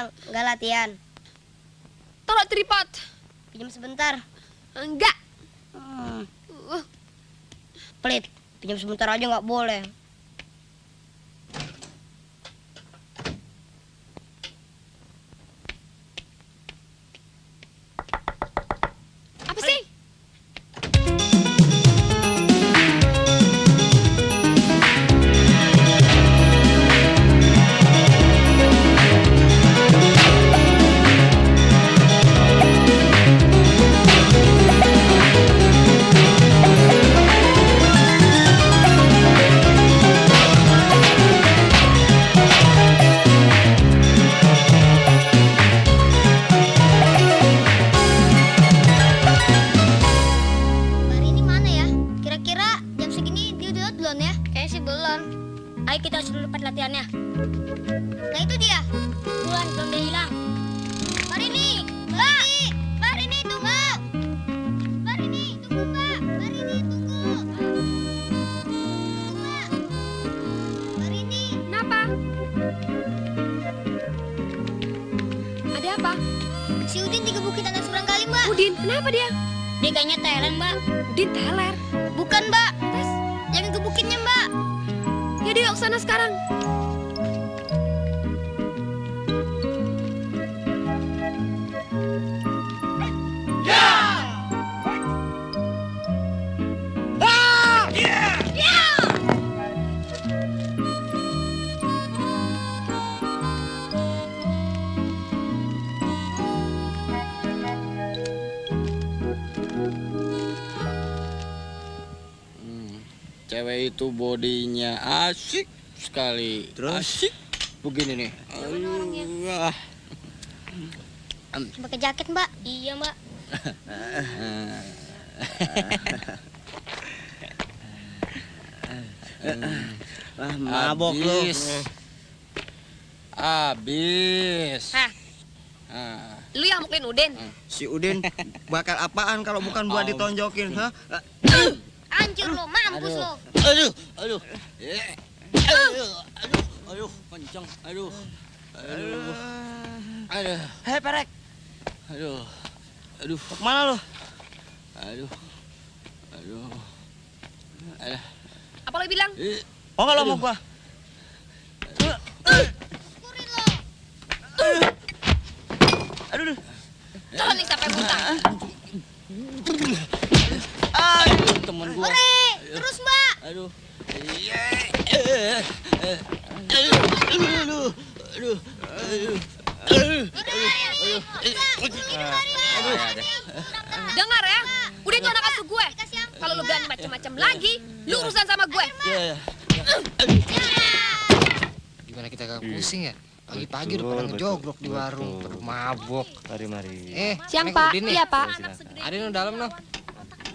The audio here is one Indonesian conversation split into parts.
nggak latihan. Taruh tripod. Pinjam sebentar. Enggak. Pelit, pinjam sebentar aja nggak boleh. Apa sih? Hari ini mana ya? Kira-kira jam segini dia udah belum ya? Kayaknya sih belum. Ayo kita harus dulu latihannya. Nah itu dia. Bulan belum dia hilang. Mbak Rini, Mbak Rini tunggu. Mbak Rini tunggu Mbak. Mbak Rini tunggu. Mbak. Mbak Rini. Kenapa? Ada apa? Si Udin digebukin anak surang kali Mbak. Udin, kenapa dia? Dia kayaknya talent, Mbak. Udin teler. Bukan Mbak. Terus yang gebukinnya Mbak. Ya dia ke sana sekarang. Cewek itu bodinya asik sekali. Terus? Asik begini nih. Wah. Pakai jaket Mbak. Iya, Mbak. Wah, mabok lu. Abis. Hah, Ah. lu yang mukulin Udin. Si Udin bakal apaan kalau bukan buat ditonjokin, ha? Hancur lo, mampus lo. Aduh, aduh. Aduh, kencang. Aduh. Hei, Perek, Aduh. Aduh. kemana lu? Aduh. Aduh. Aduh. Apa lo bilang? Oh, nggak lo mau gua? Syukurin lo. Aduh, Coba nih sampai buta. Temen gua. Hore, terus Mbak. Aduh. Aduh. Aduh. Dengar ya, Udin tuh anak asuh gue. Kalau lu berani macam-macam lagi, lu urusan sama gue. Gimana kita gak pusing ya? Pagi-pagi udah pada ngejogrok di warung, pada mabok. Mari. Siang, ini Pak. Udin nih. Iya, Pak. Ada yang dalam noh.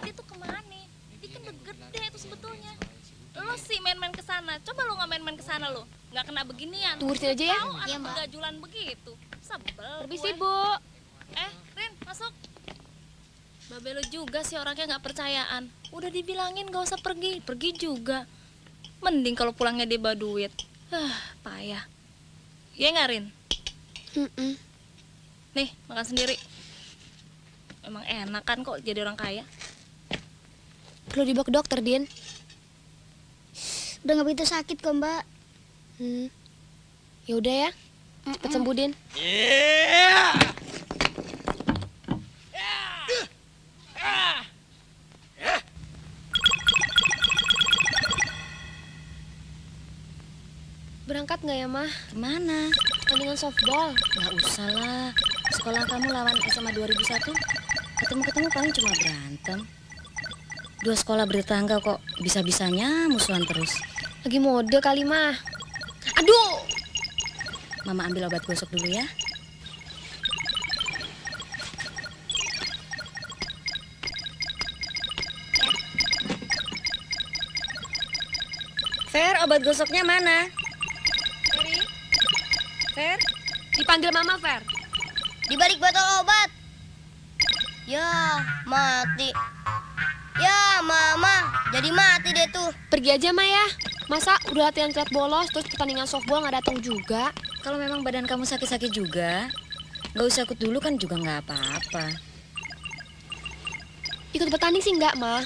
Dia tuh kemana? Dia kan udah gede tuh sebetulnya. Lo sih main-main ke sana. Coba lo nggak main-main ke sana lo. Nggak kena beginian. Tunggu di sini aja ya. Tahu Iya, anak Mbak. pegajulan begitu. Sebel. Permisi, gue. Bu. Rin, masuk. Babe lo juga sih orangnya nggak percayaan. Udah dibilangin gak usah pergi, pergi juga. Mending kalau pulangnya dia bawa duit. Payah. Iya nggak, Rin? Nih, makan sendiri. Emang enak kan kok jadi orang kaya. Perlu dibawa ke dokter, Din. Udah nggak begitu sakit kok Mbak. Ya udah ya. Cepet sembuh, Din. Berangkat nggak ya, Mah? Kemana? Tandingan softball. Nggak usah lah. Sekolah kamu lawan SMA 2001. Ketemu-ketemu paling cuma berantem. Dua sekolah bertetangga kok bisa-bisanya musuhan terus. Lagi mode kali, Mah. Aduh! Mama ambil obat gosok dulu ya. Fer, obat gosoknya mana? Ferry, Fer? dipanggil Mama, Fer. Di balik botol obat. Ya, mati. Ya, Mama, jadi mati deh tuh. Pergi aja, Ma ya. Masa udah latihan triat bolos terus pertandingan softball nggak datang juga? Kalau memang badan kamu sakit-sakit juga, nggak usah ikut dulu kan juga nggak apa-apa. Ikut bertanding sih enggak, Ma.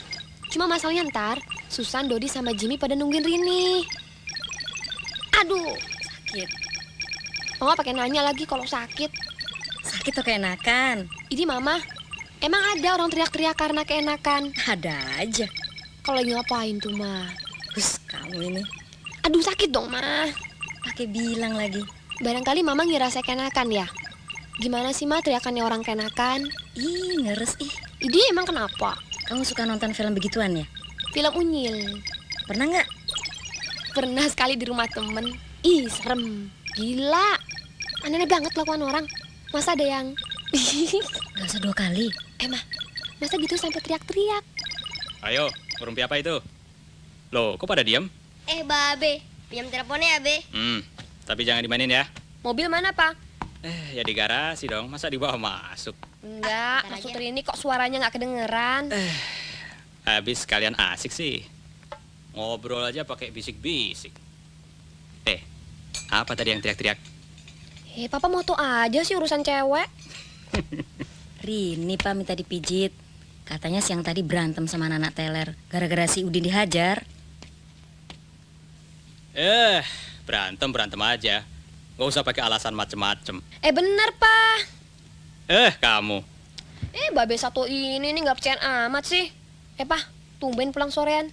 Cuma masalahnya ntar, Susan, Dodi, sama Jimmy pada nungguin Rini. Aduh, Sakit. Mama pakai nanya lagi kalau sakit. Sakit atau keenakan? Ini Mama, emang ada orang teriak-teriak karena keenakan? Ada aja. Kalau lagi ngapain tuh, Ma? Terus kamu ini Aduh, sakit dong, Ma. pakai bilang lagi. Barangkali Mama ngira saya keenakan ya? Gimana sih, Ma, teriakannya orang keenakan? Ih, ngeres ih. Ini emang kenapa? Kamu suka nonton film begituan ya? Film unyil. Pernah nggak? Pernah sekali di rumah temen. Ih, serem. Gila. Aneh banget kelakuan orang. Masa ada yang... Gak usah 2 kali. Ma, masa gitu sampai teriak-teriak? Ayo, rumpi apa itu? Loh, kok pada diam? Babe, pinjam teleponnya ya, Be. Tapi jangan dimainin ya. Mobil mana, Pak? Ya di garasi dong, masa dibawa masuk? Enggak, ntar maksud aja. Rini kok suaranya nggak kedengeran. Habis kalian asik sih. Ngobrol aja pakai bisik-bisik. Apa tadi yang teriak-teriak? Papa mau tuh aja sih urusan cewek. Rini Pak minta dipijit. Katanya siang tadi berantem sama anak teler. Gara-gara si Udin dihajar. Berantem aja. Gak usah pakai alasan macem-macem. Bener, Pak. Kamu. Babe satu ini nih nggak percayaan amat sih. Pak, tumben pulang sorean.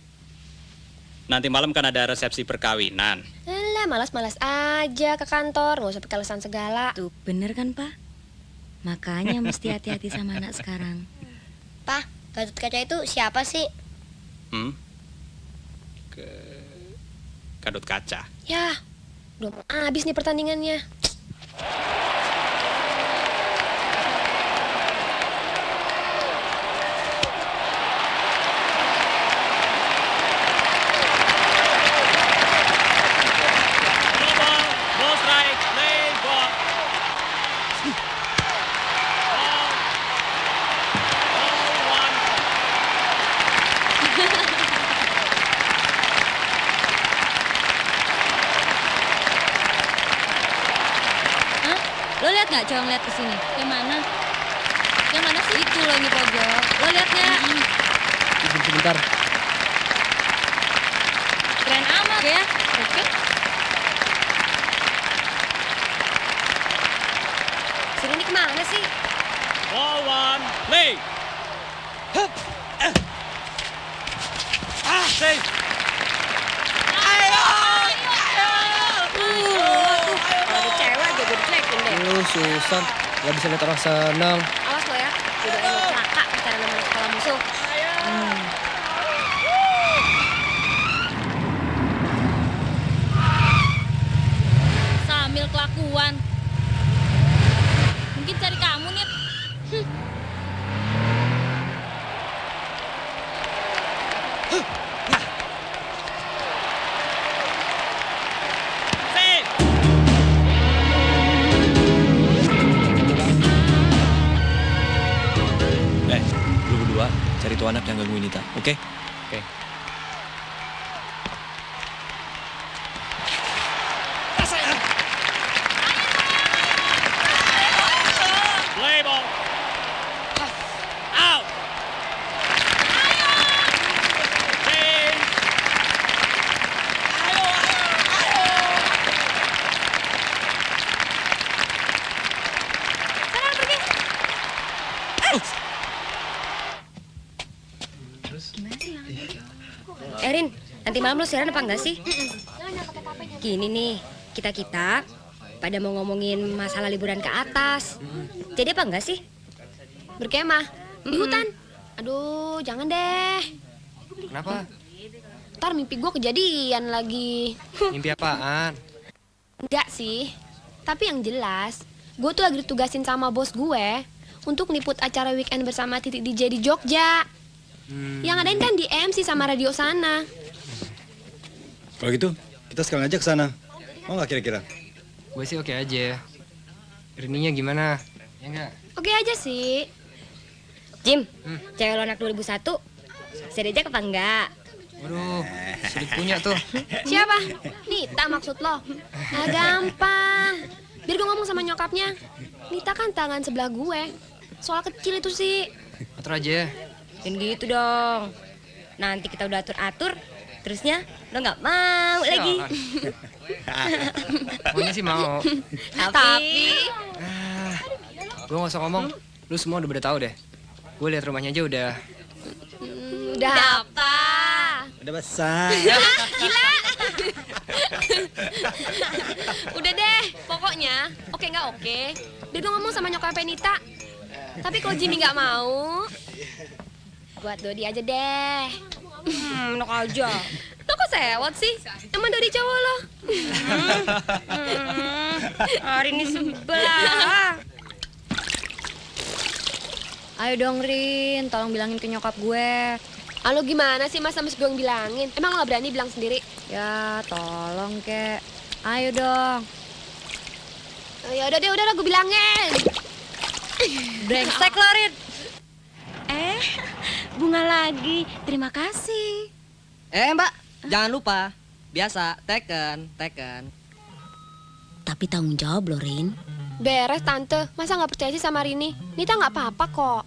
Nanti malam kan ada resepsi perkawinan. Alah, malas-malas aja ke kantor. Nggak usah pakai alasan segala. Tuh bener kan Pak? Makanya mesti hati-hati sama anak sekarang. Pak, Gatot Kaca itu siapa sih? Kadut kaca. Ya, udah mau habis nih pertandingannya. Ball strike, play ball. Ball one. Hah? Lo lihat nggak cowok ngeliat ke sini? Yang mana? Yang mana sih? Itu loh, di pojok. Lo liatnya? Sebentar. Keren amat ya. Oke. Si Rini kemana sih? Ball one, play. Save. Ada cewek aja gue dicuekin deh. Susan, nggak bisa lihat orang senang. Awas lo ya, udah lo celaka bicara nama sekolah musuh. Sambil kelakuan. Mungkin cari kamu nih. Save. Lu berdua cari tuh anak yang gangguin Nita, oke? Oke. Play ball. Out. Save. Rin, nanti malam lo siaran apa enggak sih? Gini nih, kita pada mau ngomongin masalah liburan ke atas. Jadi apa enggak sih? Berkemah di hutan. Aduh, jangan deh. Kenapa? Ntar mimpi gue kejadian lagi. Mimpi apaan? Enggak sih. Tapi yang jelas, gue tuh lagi ditugasin sama bos gue untuk ngeliput acara weekend bersama Titik DJ di Jogja. Yang ngadain kan di MC sama radio sana. Kalau gitu, kita sekalian aja ke sana. Mau nggak kira-kira? Gue sih oke aja. Rininya gimana? Ya enggak? Oke aja sih. Jim, cewek lo anak 2001, saya diajak apa enggak? Waduh, sulit punya tuh. Siapa? Nita maksud lo? Ah, gampang. Biar gue ngomong sama nyokapnya. Nita kan tangan sebelah gue. Soal kecil itu sih. Atur aja. Dan gitu dong. Nanti kita udah atur-atur, terusnya lo nggak mau lagi. Maunya sih mau. Tapi Gue gak usah ngomong. Lu semua udah tahu deh. Gue lihat rumahnya aja udah. Udah apa? Udah besar. Gila. Udah deh, pokoknya oke nggak oke. Biar gue ngomong sama nyokapnya Nita. Tapi kalau Jimmy nggak mau, buat Dodi aja deh. enak aja. Lo kok sewot sih? Emang Dodi cowok lo? Hari ini sebelah. Ayo dong Rin, tolong bilangin ke nyokap gue. Halo gimana sih mas sampai gue yang bilangin? Emang lo gak berani bilang sendiri? Ya tolong kek. Ayo dong. Ya udah deh, udah gue bilangin. Brengsek lo Rin. Bunga lagi. Terima kasih. Mbak, jangan lupa. Biasa, teken. Tapi tanggung jawab lo Rin. Beres tante, masa gak percaya sih sama Rini? Nita gak apa-apa kok.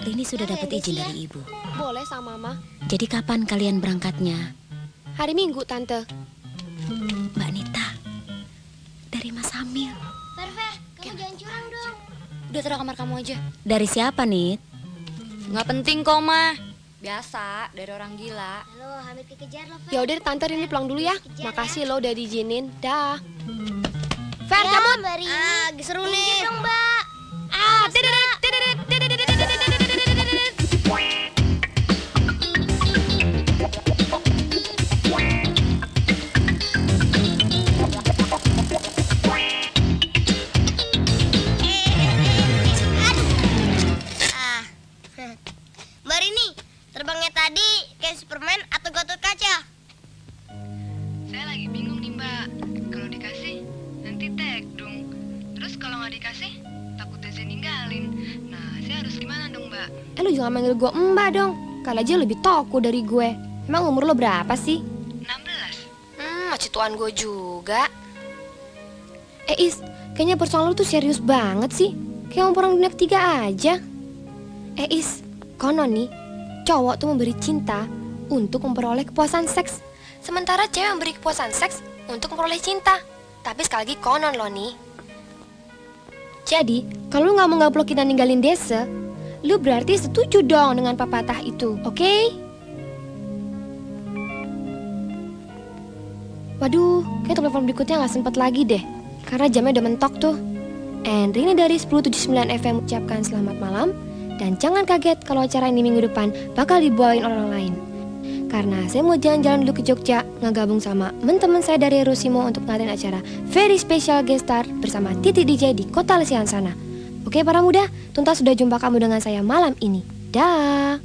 Rini sudah dapat izin dari ibu. Boleh sama mama. Jadi kapan kalian berangkatnya? Hari Minggu tante. Mbak Nita. Dari Mas Hamil. Fer, kamu jangan curang dong. Udah taruh kamar kamu aja. Dari siapa, Nit? Nggak penting kok, Ma. Biasa, dari orang gila. Halo, Hamid kekejar lo, Fer. Ya udah tante Rini pulang dulu ya. Makasih lo udah diizinin. Dah. Fer, kamu Mbak Rini. Lagi seru nih. Dong, Mbak. Mbak Rini, terbangnya tadi kayak Superman atau Gatot Kaca? Saya lagi bingung nih Mbak. Kalau dikasih, nanti tekdung. Terus kalau nggak dikasih, takutnya saya ninggalin. Nah, saya harus gimana dong Mbak? Lu jangan manggil gue mbak dong. Kali aja lebih toko dari gue. Emang umur lo berapa sih? 16. Masih tuan gue juga. Is, kayaknya persoalan lu tuh serius banget sih. Kayak orang dunia ketiga aja. Is, konon nih, cowok tuh memberi cinta untuk memperoleh kepuasan seks. Sementara cewek memberi kepuasan seks untuk memperoleh cinta. Tapi sekali lagi konon loh nih. Jadi, kalau lu gak mau ngablok kita ninggalin desa, lu berarti setuju dong dengan pepatah itu, oke? Waduh, kayak telepon berikutnya gak sempet lagi deh. Karena jamnya udah mentok tuh. And Rini dari 1079 FM ucapkan selamat malam. Dan jangan kaget kalau acara ini minggu depan bakal dibawain orang lain. Karena saya mau jalan-jalan dulu ke Jogja, ngegabung sama teman-teman saya dari Rosimo untuk ngadain acara very special guest star bersama Titi DJ di Kota Lesian sana. Oke para muda, tuntas sudah jumpa kamu dengan saya malam ini. Dah.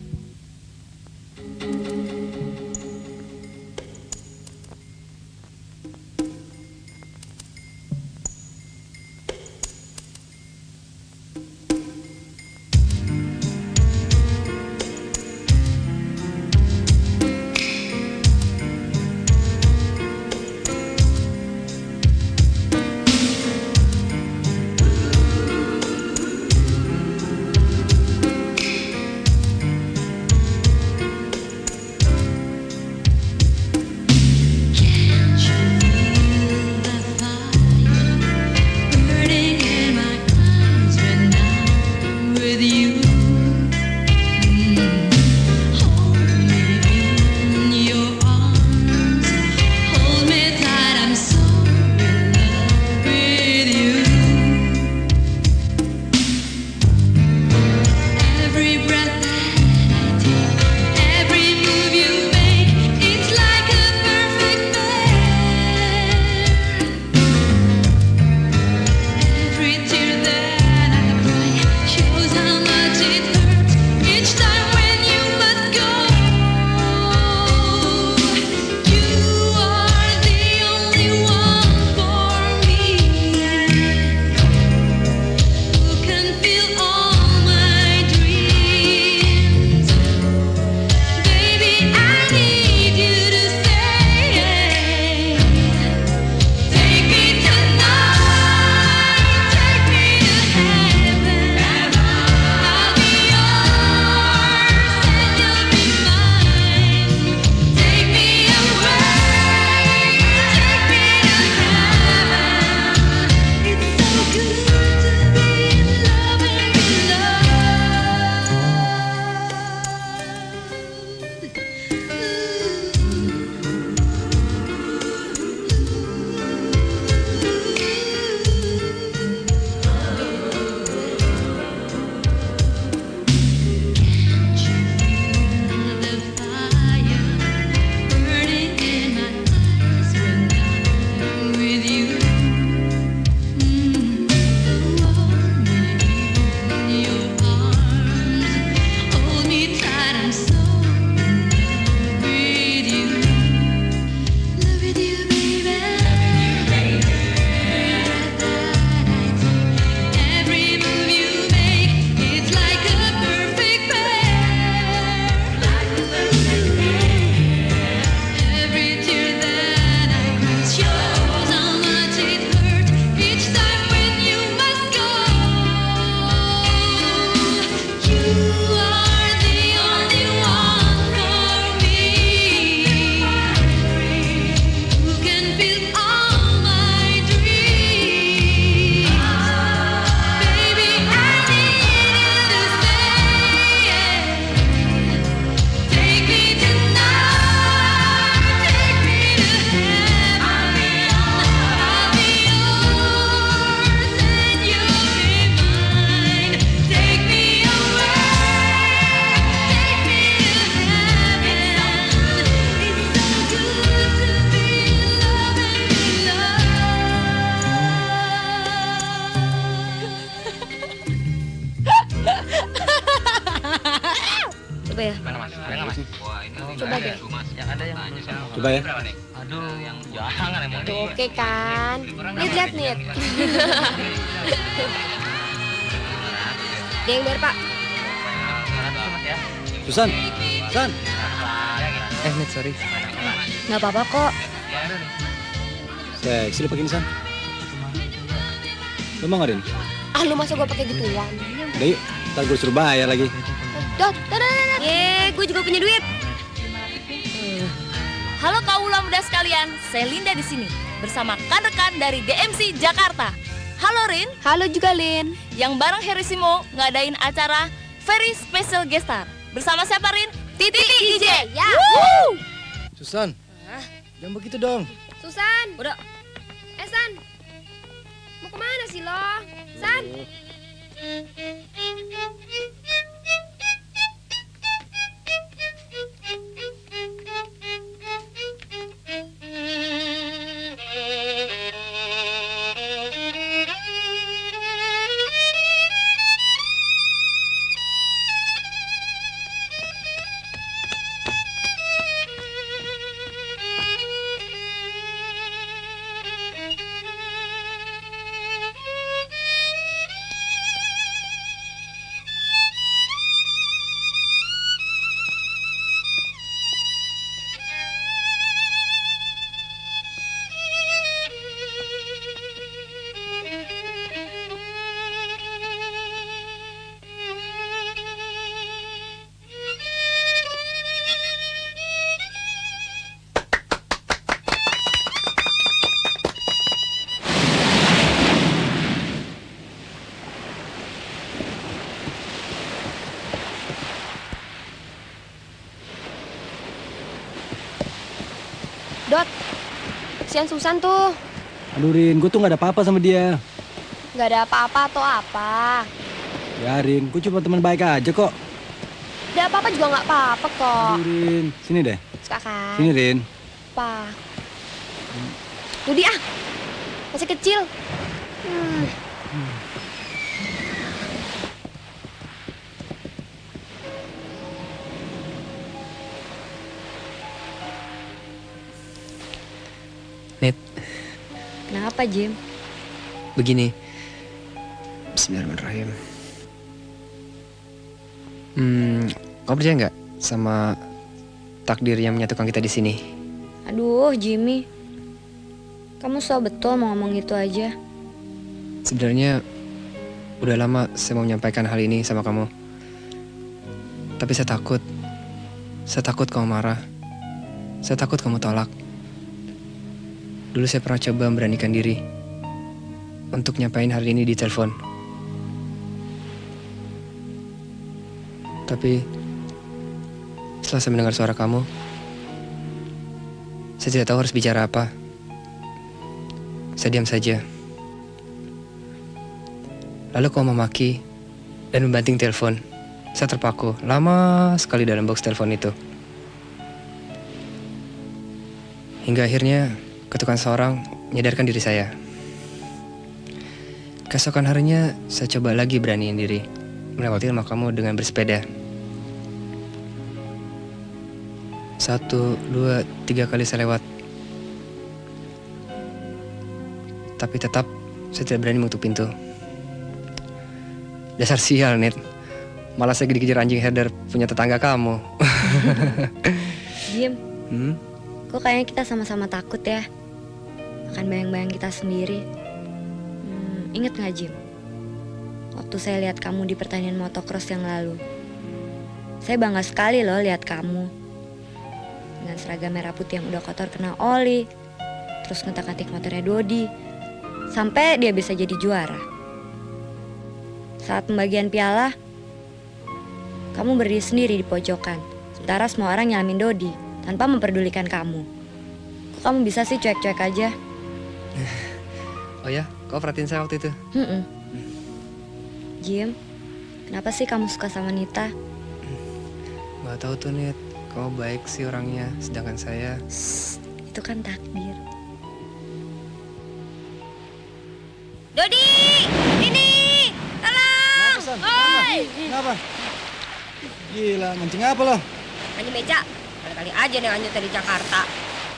Coba deh. Coba ya. Aduh, yang jangan emang. Tuh, oke kan? Lihat nih. Dia yang bayar, Pak. Susan. Susan. Net, sorry. Nggak apa-apa kok. Seksi lu pakai ini, San. Lu mau nggak, Rin? Ah, lu masa gue pakai gituan? Udah yuk, ntar gue suruh bayar lagi. Dot. Gue juga punya duit. Halo kaula muda sekalian, saya Linda di sini bersama rekan-rekan dari DMC Jakarta. Halo Rin, Halo juga, Lin. yang bareng Herisimo ngadain acara Very Special Guest Star. Bersama siapa Rin? Titi DJ. Ya. Susan. Jangan begitu dong. Susan. Udah. San. Mau kemana sih lo? San. Dot. Kesian Susan tuh. Aduh, Rin, gue tuh gak ada apa-apa sama dia. Gak ada apa-apa atau apa. Ya, Rin, gue cuma teman baik aja kok. Ada apa-apa juga gak apa-apa kok. Aduh, Rin, sini deh. Suka kan? Sini, Rin. Apa? Budi ah. Masih kecil. Net, Kenapa Jim? begini. Bismillahirrahmanirrahim. Kau percaya nggak sama takdir yang menyatukan kita di sini? Aduh Jimmy, kamu so betul mau ngomong itu aja. Sebenarnya udah lama saya mau menyampaikan hal ini sama kamu. Tapi saya takut kamu marah. Saya takut kamu tolak. Dulu saya pernah coba memberanikan diri untuk nyampain hal ini di telepon. Tapi setelah saya mendengar suara kamu, saya tidak tahu harus bicara apa. Saya diam saja. Lalu kau memaki dan membanting telepon. Saya terpaku lama sekali dalam box telepon itu. Hingga akhirnya ketukan seorang menyadarkan diri saya. Keesokan harinya saya coba lagi beraniin diri melewati rumah kamu dengan bersepeda. 1, 2, 3 kali saya lewat. Tapi tetap saya tidak berani mengetuk pintu. Dasar sial, Net. Malah saya dikejar anjing herder punya tetangga kamu. Jim, kok kayaknya kita sama-sama takut ya akan bayang-bayang kita sendiri. Ingat gak Jim? Waktu saya lihat kamu di pertandingan motocross yang lalu, saya bangga sekali loh lihat kamu dengan seragam merah putih yang udah kotor kena oli, terus ngetak-ngatik motornya Dodi sampai dia bisa jadi juara. Saat pembagian piala, kamu berdiri sendiri di pojokan, sementara semua orang nyalamin Dodi tanpa memperdulikan kamu. Kok kamu bisa sih cuek-cuek aja? Oh ya, kau perhatiin saya waktu itu? Jim, kenapa sih kamu suka sama Nita? Gak tahu tuh, Net. Kau baik sih orangnya, sedangkan saya... Itu kan takdir. Dodi! Ini! Tolong! Kenapa? Gila, mancing apa lo? Mancing beca. Kali aja nih lanjut dari Jakarta.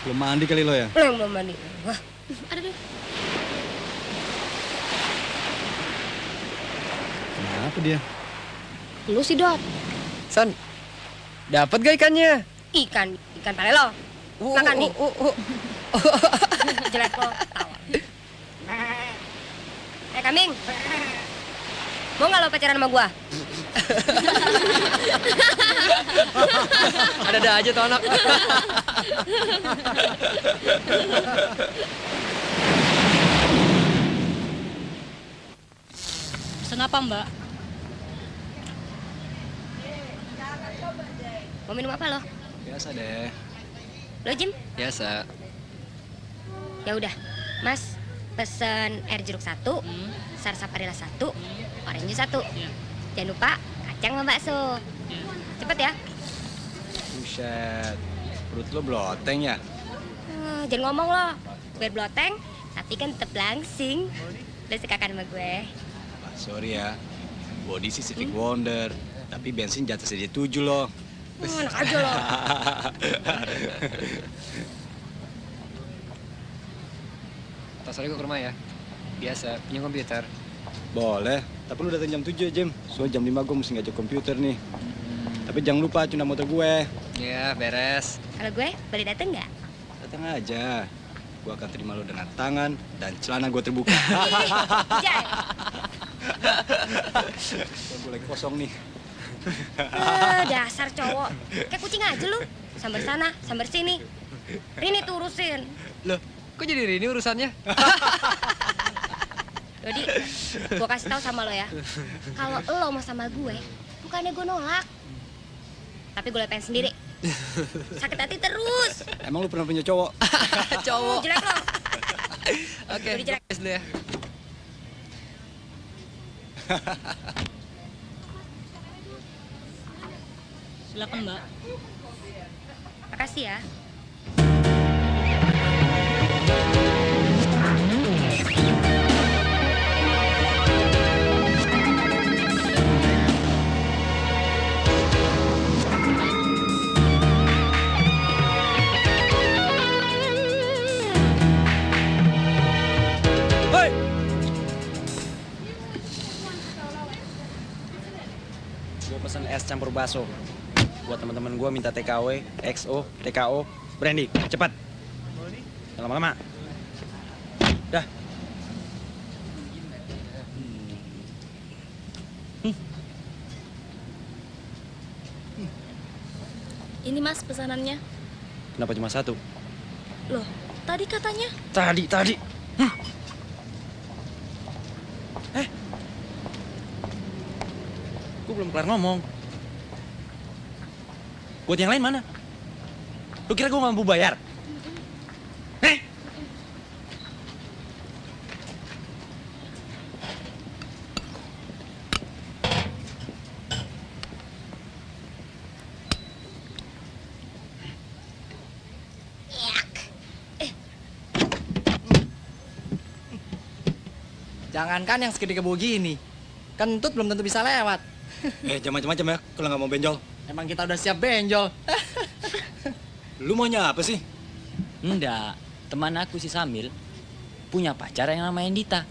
Belum mandi kali lo ya? Lo yang belum mandi. Wah, Ada deh. Kenapa dia? Lu sih, Dot. San, dapat gak ikannya? ikan pare lo. Makan nih. Jelek lo, tawa. Kambing. Mau nggak lo pacaran sama gua? Ada aja tuh anak. Pesen apa, Mbak? Mau minum apa lo? Biasa deh. Lo Jim? Biasa. Ya udah, Mas pesen air jeruk 1, sarsaparilla 1, orange 1. Jangan lupa kacang sama bakso. Cepet ya. Buset, perut lo bloteng ya? Jangan ngomong lo, biar bloteng, tapi kan tetep langsing. Lo suka kan sama gue? Sorry ya, body sih Civic Wonder, tapi bensin jatuh saja 7 loh. Enak aja lo. Tas sore gue ke rumah ya. Biasa, punya komputer. Boleh, tapi lu datang jam 7 ya, Jim. Soalnya jam 5 gue mesti ngajak komputer nih. Tapi jangan lupa cunda motor gue. Ya, beres. Kalau gue boleh dateng nggak? Datang aja. Gue akan terima lo dengan tangan dan celana gue terbuka. Jai. Gue lagi kosong nih. Dasar cowok, kayak kucing aja lu. Sambar sana, sambar sini. Rini tuh urusin. Loh, kok jadi Rini urusannya? Dodi, gue kasih tahu sama lo ya. Kalau lo mau sama gue, bukannya gue nolak. Tapi gue pengen sendiri. Sakit hati terus. Emang lu pernah punya cowok? Cowok. Jelek lo. Oke, Dodi jelek. dulu ya. Silakan, Mbak. Makasih ya. Gue pesen es campur bakso. Buat teman-teman gue minta TKW, XO, TKO, brandy. Cepat. Jangan lama-lama. Dah. Ini Mas pesanannya. Kenapa cuma 1? Loh, tadi katanya. Tadi. Gue belum kelar ngomong. Buat yang lain mana? Lu kira gue mampu bayar? Jangankan yang segede kebo gini, kentut belum tentu bisa lewat. Jangan macam-macam ya, kalau nggak mau benjol. Emang kita udah siap benjol. Lu maunya apa sih? Enggak, teman aku si Samil punya pacar yang namanya Dita.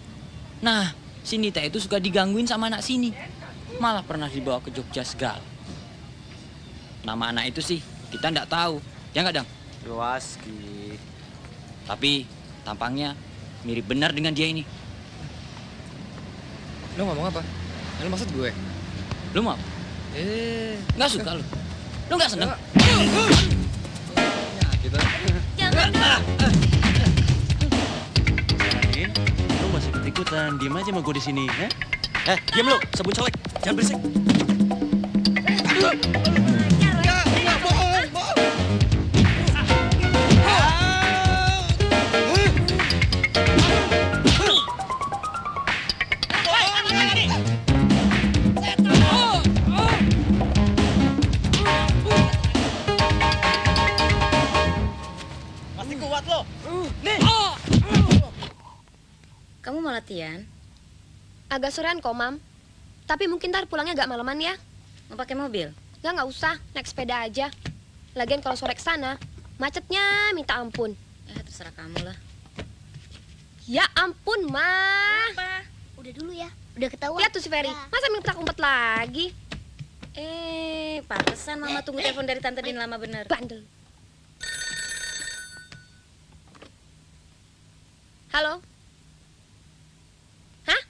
Nah, si Dita itu suka digangguin sama anak sini. Malah pernah dibawa ke Jogja segala. Nama anak itu sih kita nggak tahu. Ya nggak, Dang? Luas, Ki. Tapi tampangnya mirip benar dengan dia ini. Lu ngomong apa? Lu maksud gue? Lu mau? Nggak suka lu? Lu nggak seneng? Gitu. Jangan dong. Lu masih ikut-ikutan, diem aja sama gue di sini, ya? Diam lu, sabun colek, jangan berisik. Kamu mau latihan? Agak sorean kok, Mam. Tapi mungkin ntar pulangnya agak malaman ya. Mau pakai mobil? Nggak usah. Naik sepeda aja. Lagian kalau sore ke sana, macetnya minta ampun. Terserah kamu lah. Ya ampun, Ma. Apa? Udah dulu ya. Udah ketahuan. Lihat tuh si Ferry. Masa minta umpet lagi? Pantesan Mama tunggu telepon dari Tante Din lama bener. Bandel. Halo? Hah?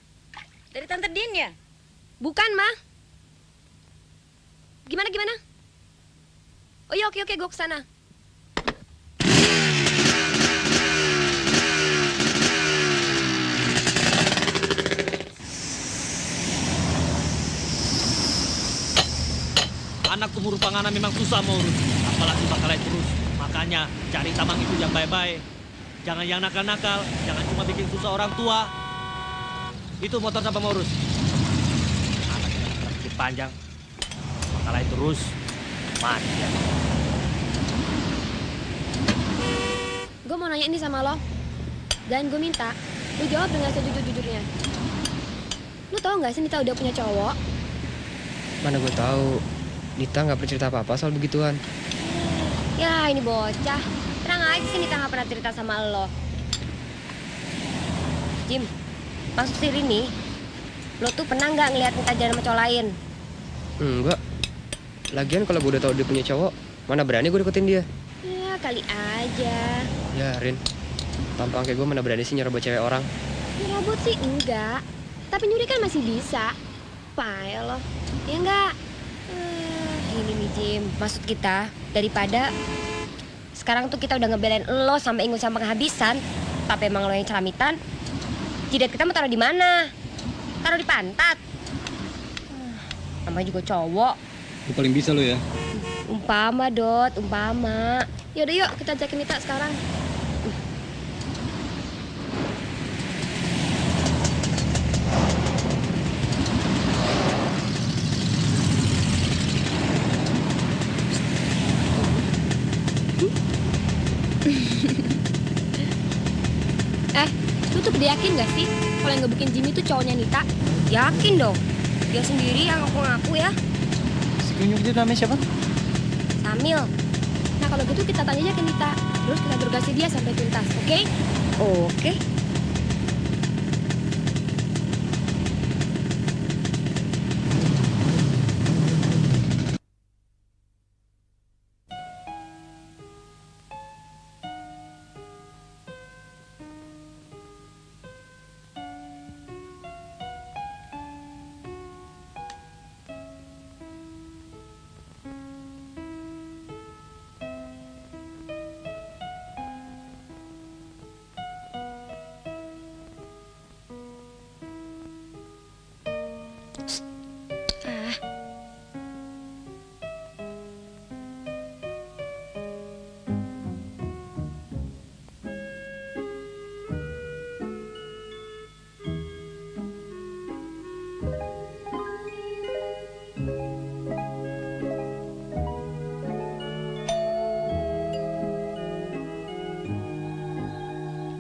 Dari Tante Din ya? Bukan, Ma. Gimana? Oh iya, oke, gue kesana. Anak kumur pangana memang susah mau urus, apalagi bakalai terus. Makanya cari tamang itu yang baik-baik. Jangan yang nakal-nakal, jangan cuma bikin susah orang tua. Itu motor siapa mau urus? Anak yang sedikit panjang, bakalai terus, mati ya. Gue mau nanya ini sama lo. Dan gue minta, lo jawab dengan sejujur-jujurnya. Lo tau gak sih Nita udah punya cowok? Mana gue tahu. Nita nggak pernah cerita apa-apa soal begituan. Ya ini bocah. Tenang aja sih Nita gak pernah cerita sama lo. Jim, maksud si Rini, lo tuh pernah nggak ngeliat Nita jalan sama cowok lain? Enggak. Lagian kalau gue udah tahu dia punya cowok, mana berani gue deketin dia. Ya kali aja. Ya Rin, tampang kayak gue mana berani sih nyerobot cewek orang. Nyerobot sih enggak. Tapi nyuri kan masih bisa. Pae lo. Ya enggak? Gini nih Jim, maksud kita daripada sekarang tuh kita udah ngebelain lo sampai ingus sampai kehabisan, tapi emang lo yang celamitan, jidat kita mau taruh di mana? Taruh di pantat. Namanya juga cowok. Lu paling bisa lo ya. Umpama, Dot, umpama. Yaudah yuk, kita ajakin Nita sekarang. Lu tuh pada yakin gak sih kalau yang ngebukin Jimmy tuh cowoknya Nita? Yakin dong. Dia sendiri yang ngaku-ngaku ya. Si kunyuk itu namanya siapa? Samil. Nah kalau gitu kita tanya aja ke Nita. Terus kita interogasi dia sampai tuntas, oke? Oke.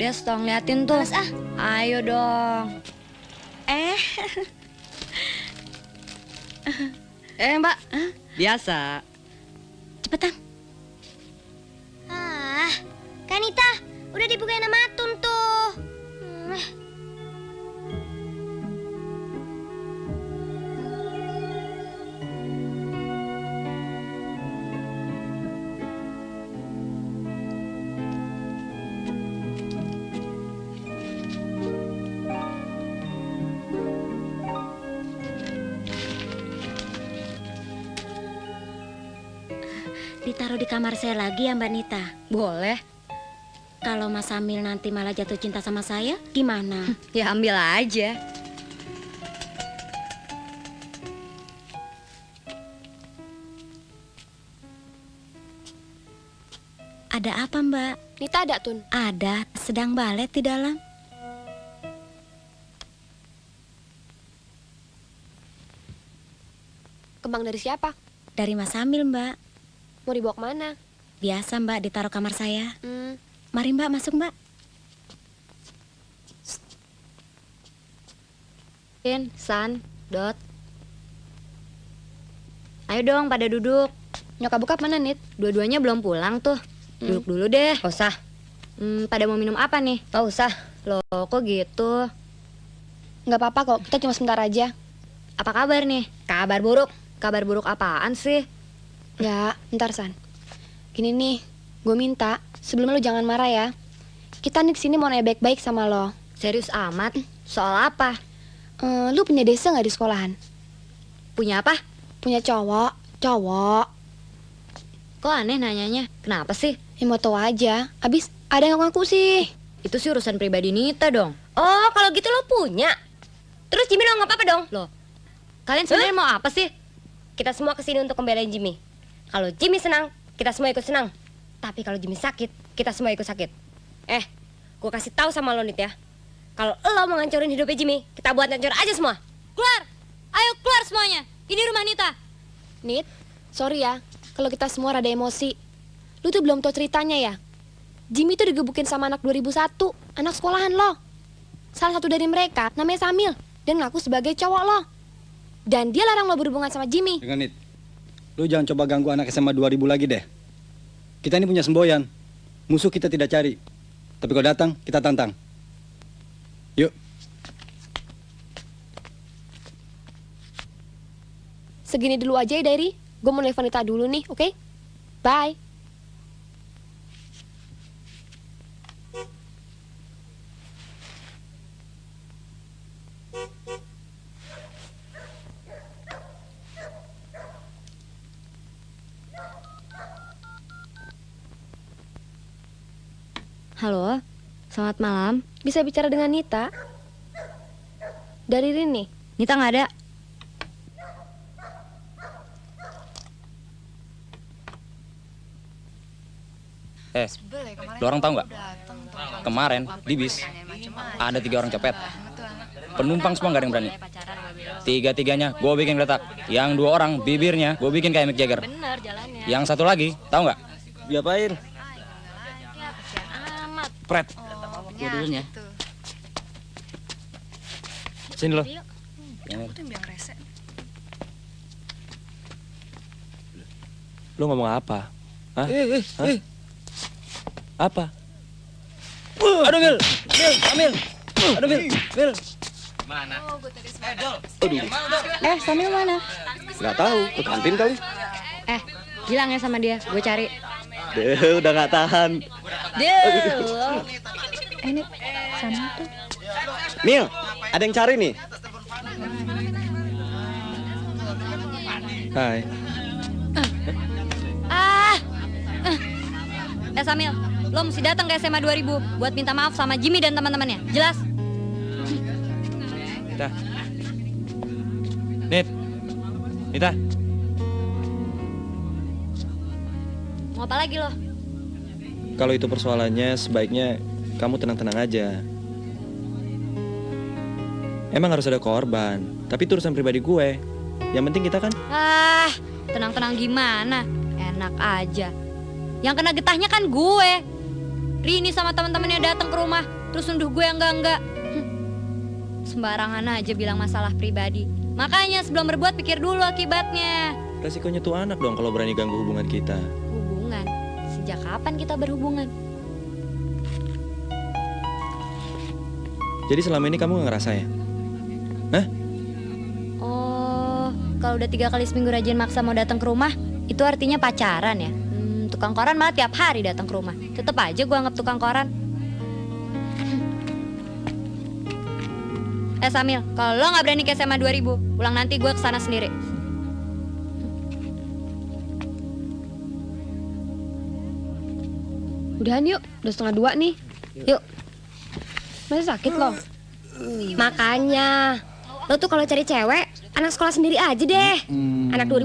Des, tolong liatin tuh. Males ah. Ayo dong. Mbak. Biasa. Cepetan. Kanita, udah dibukain sama Atun tuh. Ditaruh di kamar saya lagi ya Mbak Nita? Boleh. Kalau Mas Samil nanti malah jatuh cinta sama saya, gimana? Ya ambil aja. Ada apa Mbak? Nita ada, Tun. Ada, sedang balet di dalam. Kembang dari siapa? Dari Mas Samil Mbak. Mau dibawa kemana? Biasa Mbak, ditaruh kamar saya. Hmm, Mari Mbak, masuk Mbak. San, Dot. Ayo dong pada duduk. Nyokap bokap mana, Nit? Dua-duanya belum pulang tuh. Duduk dulu deh. Gak usah. Pada mau minum apa nih? Gak usah. Loh, kok gitu? Nggak apa-apa kok, kita cuma sebentar aja. Apa kabar nih? Kabar buruk. Kabar buruk apaan sih? Ya, bentar San. Gini nih, gue minta sebelum lu jangan marah ya. Kita nih kesini mau nanya baik-baik sama lo. Serius amat? Soal apa? Lu punya desa nggak di sekolahan? Punya apa? Punya cowok. Kok aneh nanyanya? Kenapa sih? Ya mau tahu aja. Abis ada yang ngaku sih. Itu sih urusan pribadi Nita dong. Oh, kalau gitu lo punya. Terus Jimmy lo ngapa apa dong? Loh, kalian sebenarnya mau apa sih? Kita semua kesini untuk membelain Jimmy. Kalau Jimmy senang, kita semua ikut senang. Tapi kalau Jimmy sakit, kita semua ikut sakit. Gue kasih tahu sama lo Nit ya. Kalau lo mau ngancurin hidupnya Jimmy, kita buat hancur aja semua. Keluar! Ayo keluar semuanya. Ini rumah Nita. Nit, sorry ya. Kalau kita semua rada emosi. Lu tuh belum tahu ceritanya ya. Jimmy tuh digebukin sama anak 2001, anak sekolahan lo. Salah satu dari mereka namanya Samil dan ngaku sebagai cowok lo. Dan dia larang lo berhubungan sama Jimmy. Dengan Nit, lu jangan coba ganggu anak SMA 2000 lagi deh. Kita ini punya semboyan. Musuh kita tidak cari. Tapi kalau datang, kita tantang. Yuk. Segini dulu aja ya, Dairi. Gue mau nelfon Nita dulu nih, oke? Bye. Halo, selamat malam. Bisa bicara dengan Nita? Dari Rini. Nita nggak ada. Lo orang tahu nggak? Kemarin di bis ada 3 orang copet. Penumpang semua nggak ada yang berani. 3-3-nya gue bikin geletak. Yang 2 orang bibirnya gue bikin kayak Mick Jagger. Bener jalannya. Yang 1 lagi, tahu nggak? Diapain? Pret. Gue dulunya. Sini lo. Lo ngomong apa? Hah? Hah? Apa? Aduh, Mil! Amil! Aduh, Mil! Mana? Samil mana? Nggak tahu, ke kantin kali. Bilang ya sama dia, gue cari. Deh, udah nggak tahan. Ini Samil tuh. Mil, ada yang cari nih. Hai. Samil, lo mesti datang ke SMA 2000 buat minta maaf sama Jimmy dan teman-temannya. Jelas? Nita. Nita. Mau apa lagi lo? Kalau itu persoalannya, sebaiknya kamu tenang-tenang aja. Emang harus ada korban, tapi itu urusan pribadi gue. Yang penting kita kan. Tenang-tenang gimana? Enak aja. Yang kena getahnya kan gue. Rini sama teman-temannya datang ke rumah, terus nuduh gue yang enggak. Sembarangan aja bilang masalah pribadi. Makanya sebelum berbuat pikir dulu akibatnya. Resikonya tuh anak dong kalau berani ganggu hubungan kita. Hubungan? Sejak kapan kita berhubungan? Jadi selama ini kamu gak ngerasa ya? Hah? Oh, kalau udah 3 kali seminggu rajin maksa mau datang ke rumah, itu artinya pacaran ya? Tukang koran malah tiap hari datang ke rumah. Tetep aja gue anggap tukang koran. Samil, kalau lo nggak berani ke SMA 2000, pulang nanti gue kesana sendiri. Udahan yuk, udah 1:30 nih. Yuk. Masih sakit lo? Makanya, lo tuh kalau cari cewek, anak sekolah sendiri aja deh. Anak 2001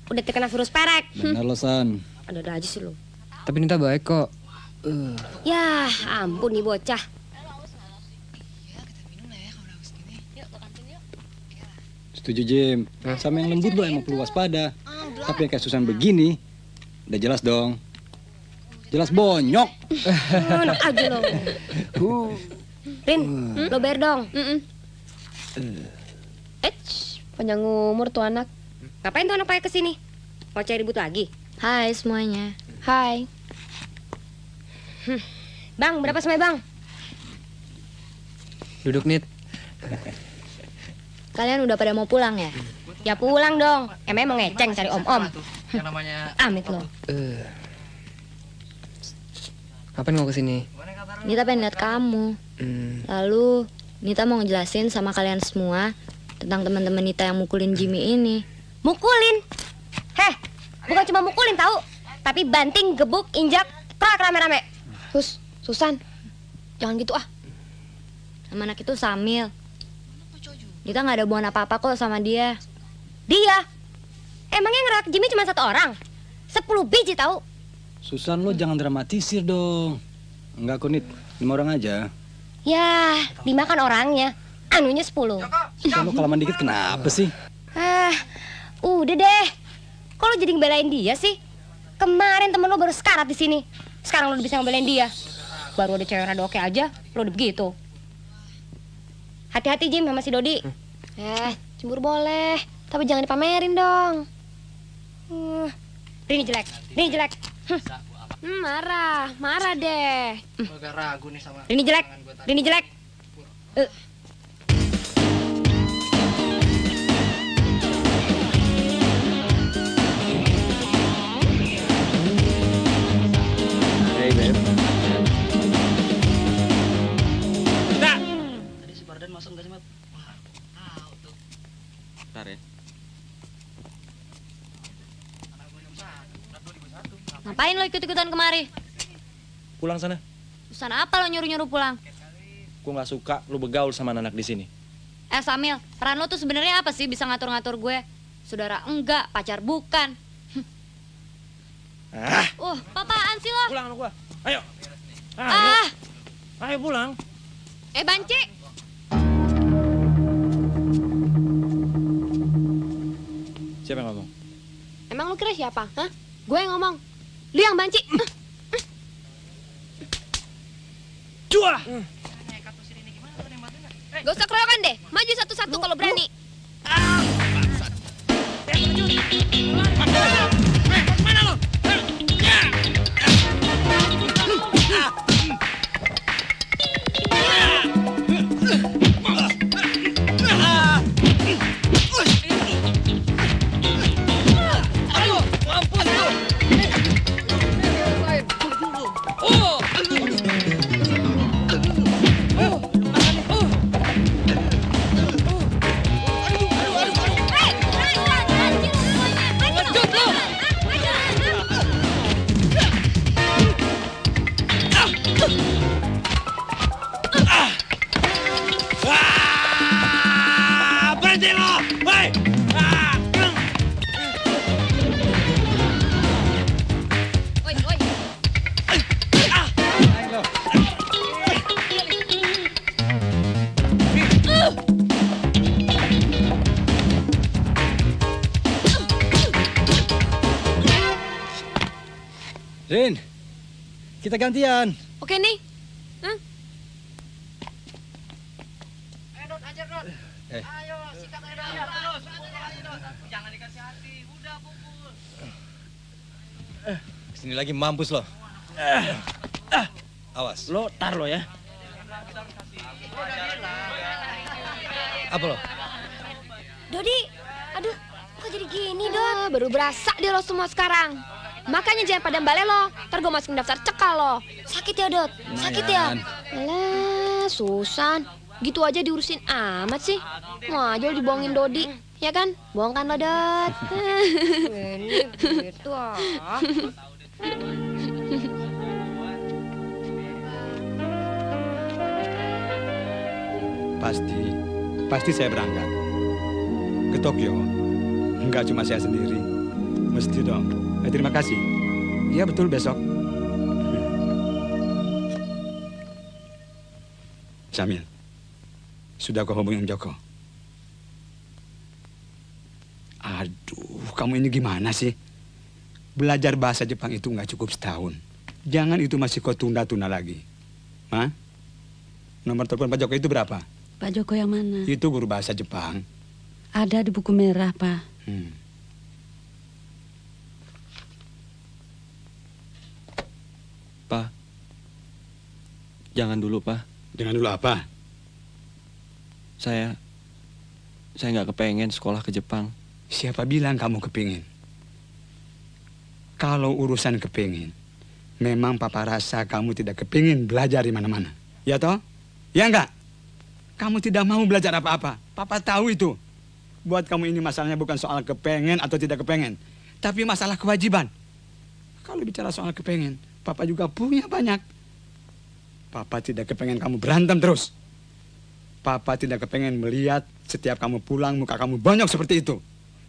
udah terkena virus perek. Benar lo, San. Ada aja sih lo. Tapi Nita baik kok. Ya ampun nih bocah. Setuju, Jim. Sama yang lembut lo emang perlu waspada. Tapi yang kayak Susan begini, udah jelas dong. Jelas bonyok. Enak aja lo. Rin, lo bayar dong. Panjang umur tuh anak. Ngapain tuh anak pakai kesini? Mau cari ribut lagi? Hai semuanya. Hai. Bang, berapa semai bang? Duduk, Nit. Kalian udah pada mau pulang ya? Ya pulang dong. Emang mau ngeceng cari om-om. Yang namanya... Amit lo. Ngapain mau kesini? Nita pengen lihat kamu. Lalu Nita mau ngejelasin sama kalian semua tentang teman-teman Nita yang mukulin Jimmy ini. Mukulin? Heh, bukan cuma mukulin tahu, tapi banting, gebuk, injak, kerak rame-rame. Susan, jangan gitu ah. Sama anak itu Samil. Nita nggak ada hubungan apa-apa kok sama dia. Dia? Emangnya ngerak Jimmy cuma 1 orang? 10 biji tahu? Susan, lo jangan dramatisir dong. Enggak kok, Nit. 5 orang aja. Ya, 5 kan orangnya. Anunya 10. Susan, lo kelamaan dikit kenapa sih? Udah deh. Kok lo jadi ngebelain dia sih? Kemarin temen lo baru sekarat di sini. Sekarang lo udah bisa ngebelain dia. Baru ada cewek rada oke aja, lo udah begitu. Hati-hati Jim sama si Dodi. Cemburu boleh, tapi jangan dipamerin dong. Rini jelek, Rini jelek. Marah deh. Agak ragu nih sama... Rini jelek, Rini jelek. Hey, babe. Tadi si Fardan masuk nggak sih, Mat? Bentar ya. Ngapain lo ikut-ikutan kemari? Pulang sana. Urusan apa lo nyuruh-nyuruh pulang? Gue nggak suka lu begaul sama anak di sini. Samil, peran lo tuh sebenarnya apa sih bisa ngatur-ngatur gue? Saudara enggak, pacar bukan. Papaan sih lo? Pulang sama gua. Ayo. Ayo pulang. Banci. Siapa yang ngomong? Emang lu kira siapa? Hah? Gue yang ngomong. Lu yang banci. Cua. Gak usah keroyokan deh. Maju satu-satu kalau berani. Mana lo? Berhenti lo! Hei! Rin, kita gantian. Oke nih. Hah? Ayo, sikat aja terus. Jangan dikasih hati, udah pukul. Sini lagi mampus lo. Awas. Lo tar lo ya. Apa lo? Dodi, aduh, kok jadi gini, Dot? Baru berasa deh lo semua sekarang. Makanya jangan pada balik lo, ntar gue masukin daftar cekal lo. Sakit ya, Dot? Sakit ya? Alah, Susan, gitu aja diurusin amat sih. Mau aja lo dibohongin Dodi, ya kan? Bohong kan lo, Dot? Ini gitu ah. Pasti saya berangkat ke Tokyo. Enggak cuma saya sendiri, mesti dong. Terima kasih. Iya betul, besok. Samil, sudah kau hubungi Om Joko? Aduh, kamu ini gimana sih? Belajar bahasa Jepang itu nggak cukup setahun. Jangan itu masih kau tunda-tunda lagi. Hah? Nomor telepon Pak Joko itu berapa? Pak Joko yang mana? Itu guru bahasa Jepang. Ada di buku merah, Pak. Pa, jangan dulu, Pa. Jangan dulu apa? Saya nggak kepengen sekolah ke Jepang. Siapa bilang kamu kepingin? Kalau urusan kepingin, memang papa rasa kamu tidak kepingin belajar di mana-mana. Ya toh? Ya enggak? Kamu tidak mau belajar apa-apa. Papa tahu itu. Buat kamu ini masalahnya bukan soal kepengen atau tidak kepengen, tapi masalah kewajiban. Kalau bicara soal kepengen, papa juga punya banyak. Papa tidak kepengen kamu berantem terus. Papa tidak kepengen melihat setiap kamu pulang muka kamu bonyok seperti itu.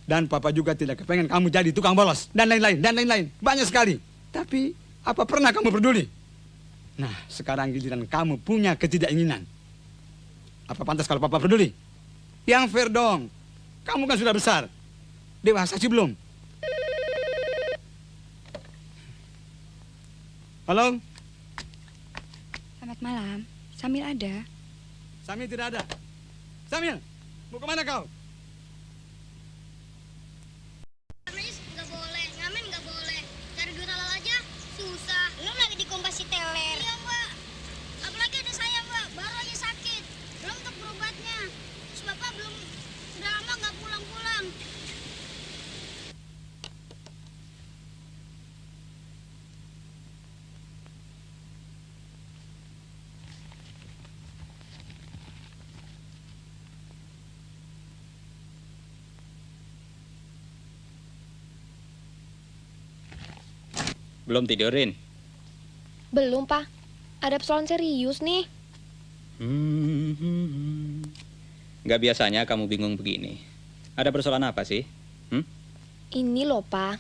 Dan papa juga tidak kepengen kamu jadi tukang bolos. Dan lain-lain, dan lain-lain. Banyak sekali. Tapi, apa pernah kamu peduli? Nah, sekarang giliran kamu punya ketidakinginan. Apa pantas kalau papa peduli? Yang fair dong. Kamu kan sudah besar. Dewasa sih belum? Halo? Selamat malam. Samil ada? Samil tidak ada. Samil, mau kemana kau? Nggak boleh, ngamen nggak boleh. Cari duit halal aja susah. Belum lagi dikompasi teler. Iya mbak. Apalagi ada saya mbak, baru aja sakit. Belum untuk berobatnya. Terus bapak belum sudah lama nggak pulang-pulang. Belum tidurin? Belum, Pak. Ada persoalan serius nih. Nggak biasanya kamu bingung begini. Ada persoalan apa sih? Ini loh, Pak.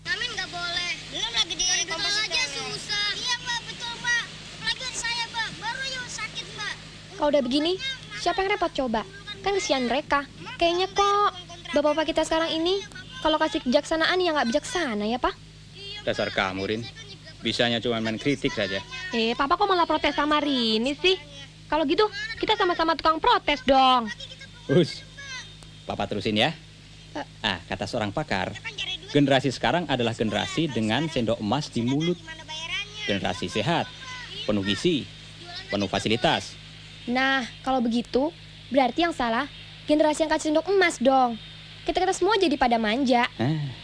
Ngamen nggak boleh. Belum lagi dikompasi aja susah. Iya mbak, betul mbak. Apalagi ada saya mbak, baru aja sakit mbak. Kalau udah begini, siapa yang repot coba? Kan kesian mereka. Kayaknya kok bapak-bapak kita sekarang ini kalau kasih kejaksanaan ya nggak bijaksana ya, Pak? Dasar kamu, Rin. Bisanya cuma main kritik saja. Papa kok malah protes sama Rini sih? Kalau gitu, kita sama-sama tukang protes dong. Papa terusin ya. Kata seorang pakar, generasi sekarang adalah generasi dengan sendok emas di mulut. Generasi sehat, penuh gizi, penuh fasilitas. Nah, kalau begitu, berarti yang salah generasi yang kasih sendok emas dong. Kita semua jadi pada manja.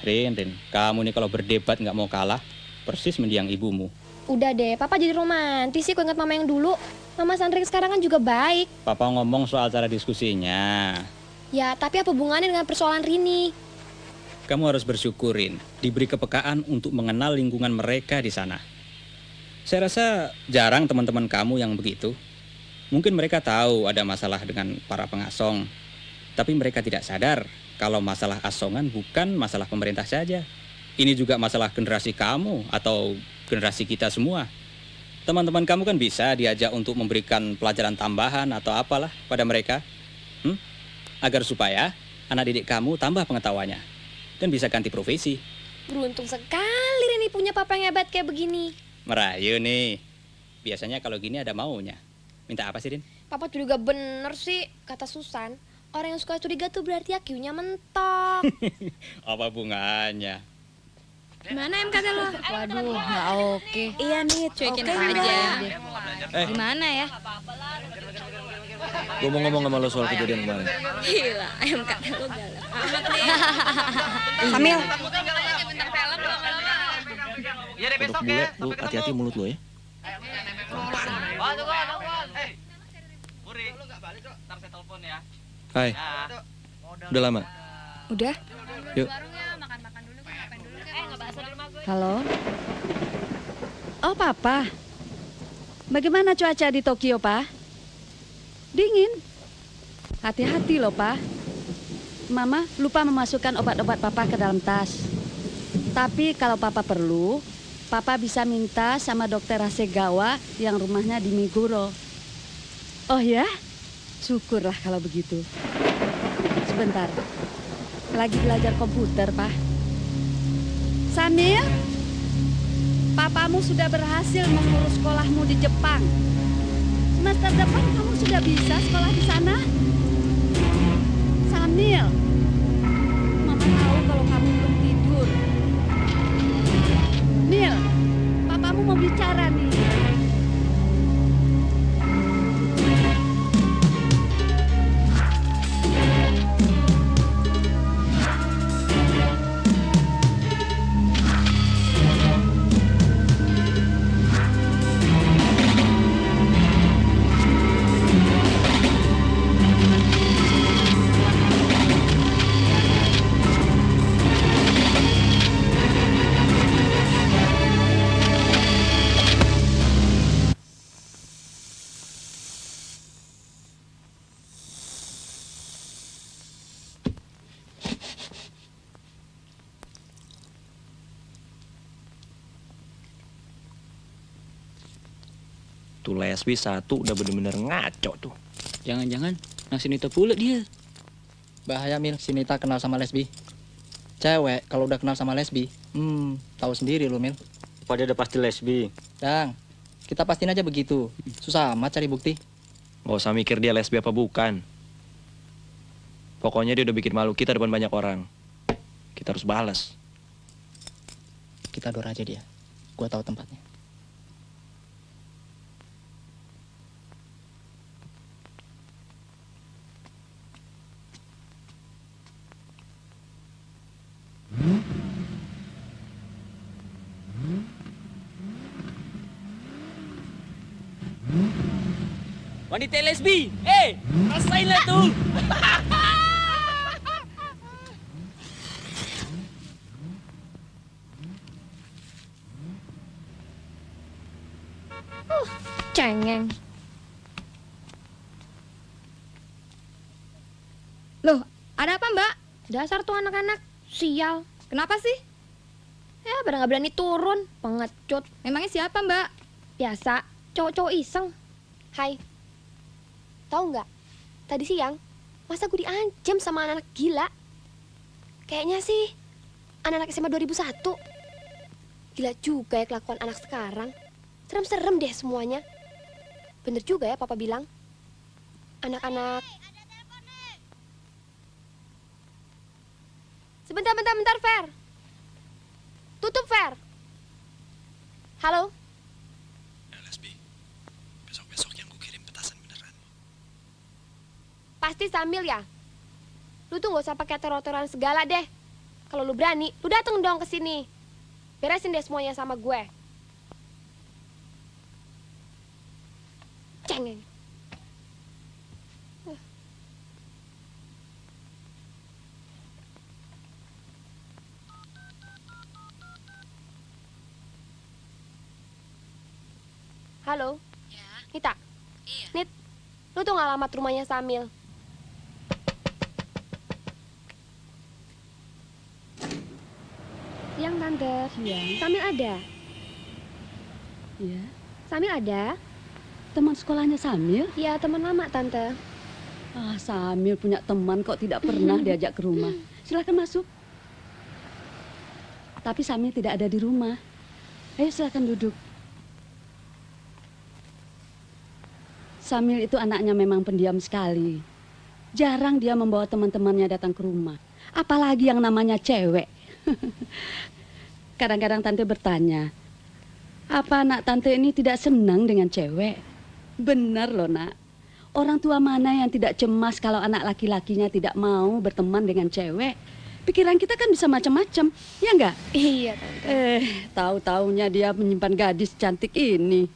Rin, kamu nih kalau berdebat nggak mau kalah, persis mendiang ibumu. Udah deh, Papa jadi romantis sih. Kok ingat Mama yang dulu. Mama Sandring sekarang kan juga baik. Papa ngomong soal cara diskusinya. Ya, tapi apa hubungannya dengan persoalan Rini? Kamu harus bersyukurin, diberi kepekaan untuk mengenal lingkungan mereka di sana. Saya rasa jarang teman-teman kamu yang begitu. Mungkin mereka tahu ada masalah dengan para pengasong, tapi mereka tidak sadar kalau masalah asongan bukan masalah pemerintah saja. Ini juga masalah generasi kamu atau generasi kita semua. Teman-teman kamu kan bisa diajak untuk memberikan pelajaran tambahan atau apalah pada mereka. Agar supaya anak didik kamu tambah pengetahuannya dan bisa ganti profesi. Beruntung sekali Rini punya papa yang hebat kayak begini. Merayu nih. Biasanya kalau gini ada maunya. Minta apa sih, Rin? Papa juga bener sih, kata Susan. Orang yang suka curiga tuh berarti IQ-nya mentok. Apa bunganya? Gimana MKT lo? Waduh, nggak oke. Iya nih, cuekin aja. Gimana ya? Gue mau ngomong sama lo soal kejadian kemarin. Gila, MKT lo galak amat nih. Samil. Untuk bule, lu hati-hati mulut lo ya. Hai, udah lama? Udah? Yuk. Halo? Oh, Papa. Bagaimana cuaca di Tokyo, Pak? Dingin. Hati-hati loh, Pak. Mama lupa memasukkan obat-obat Papa ke dalam tas. Tapi kalau Papa perlu, Papa bisa minta sama dokter Hasegawa yang rumahnya di Meguro. Oh ya? Syukurlah kalau begitu. Sebentar. Lagi belajar komputer, Pak. Samil, papamu sudah berhasil mengurus sekolahmu di Jepang. Semester depan kamu sudah bisa sekolah di sana. Samil, Tuh lesbi satu udah bener-bener ngaco tuh. Jangan-jangan nasi Nita pula dia. Bahaya Mil, si Nita kenal sama lesbi. Cewek kalau udah kenal sama lesbi, tahu sendiri lu Mil. Pada udah pasti lesbi. Dang, kita pastiin aja begitu. Susah amat cari bukti. Gak usah mikir dia lesbi apa bukan. Pokoknya dia udah bikin malu kita depan banyak orang. Kita harus balas. Kita dor aja dia. Gua tahu tempatnya. Wanita lesbi, rasainlah tuh. Cengeng. Loh, ada apa mbak? Dasar tuh anak-anak. Sial. Kenapa sih? Ya, pada nggak berani turun. Pengecut. Memangnya siapa mbak? Biasa. Cowok-cowok iseng. Hai. Tahu nggak? Tadi siang, masa gue diancam sama anak-anak gila? Kayaknya sih anak-anak SMA 2001. Gila juga ya kelakuan anak sekarang. Serem-serem deh semuanya. Bener juga ya papa bilang. Anak-anak. Bentar, Fer. Tutup, Fer. Halo? Lesbi, besok-besok yang gue kirim petasan beneran. Pasti Sambil ya? Lu tuh gak usah pakai teror-teroran segala deh. Kalau lu berani, lu dateng dong ke sini. Beresin deh semuanya sama gue. Cengeng. Halo? Ya. Nita? Iya. Nit, lu tuh nggak alamat rumahnya Samil? Siang, Tante. Siang. Samil ada? Iya. Samil ada? Teman sekolahnya Samil? Iya, teman lama, Tante. Ah, Samil punya teman kok tidak pernah diajak ke rumah. Silakan masuk. Tapi Samil tidak ada di rumah. Ayo silakan duduk. Samil itu anaknya memang pendiam sekali. Jarang dia membawa teman-temannya datang ke rumah. Apalagi yang namanya cewek. Kadang-kadang Tante bertanya, apa anak Tante ini tidak senang dengan cewek? Benar loh nak. Orang tua mana yang tidak cemas kalau anak laki-lakinya tidak mau berteman dengan cewek? Pikiran kita kan bisa macam-macam, ya enggak? Iya, Tante. Tahu-taunya dia menyimpan gadis cantik ini.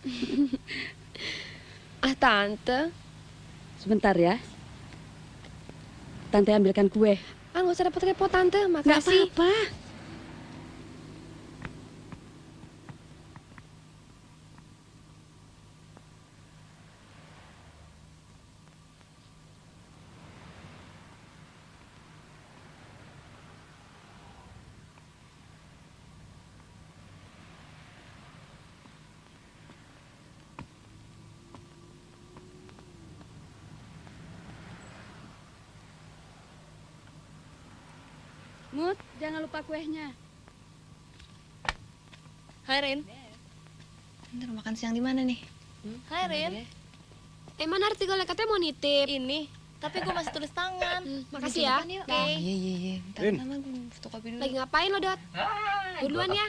Ah, Tante. Sebentar ya. Tante ambilkan kue. Ah, nggak usah repot-repot, Tante. Nggak Makasih. apa-apa. Mut, jangan lupa kuehnya. Hai Rin. Ntar makan siang di mana nih? Hai Rin. Mana artikelnya katanya mau nitip? Ini, tapi gue masih tulis tangan. Makasih ya. Oke. Iya. Rin. Ntar gue fotokopi dulu. Lagi ngapain lo, Dot? Gue duluan ya.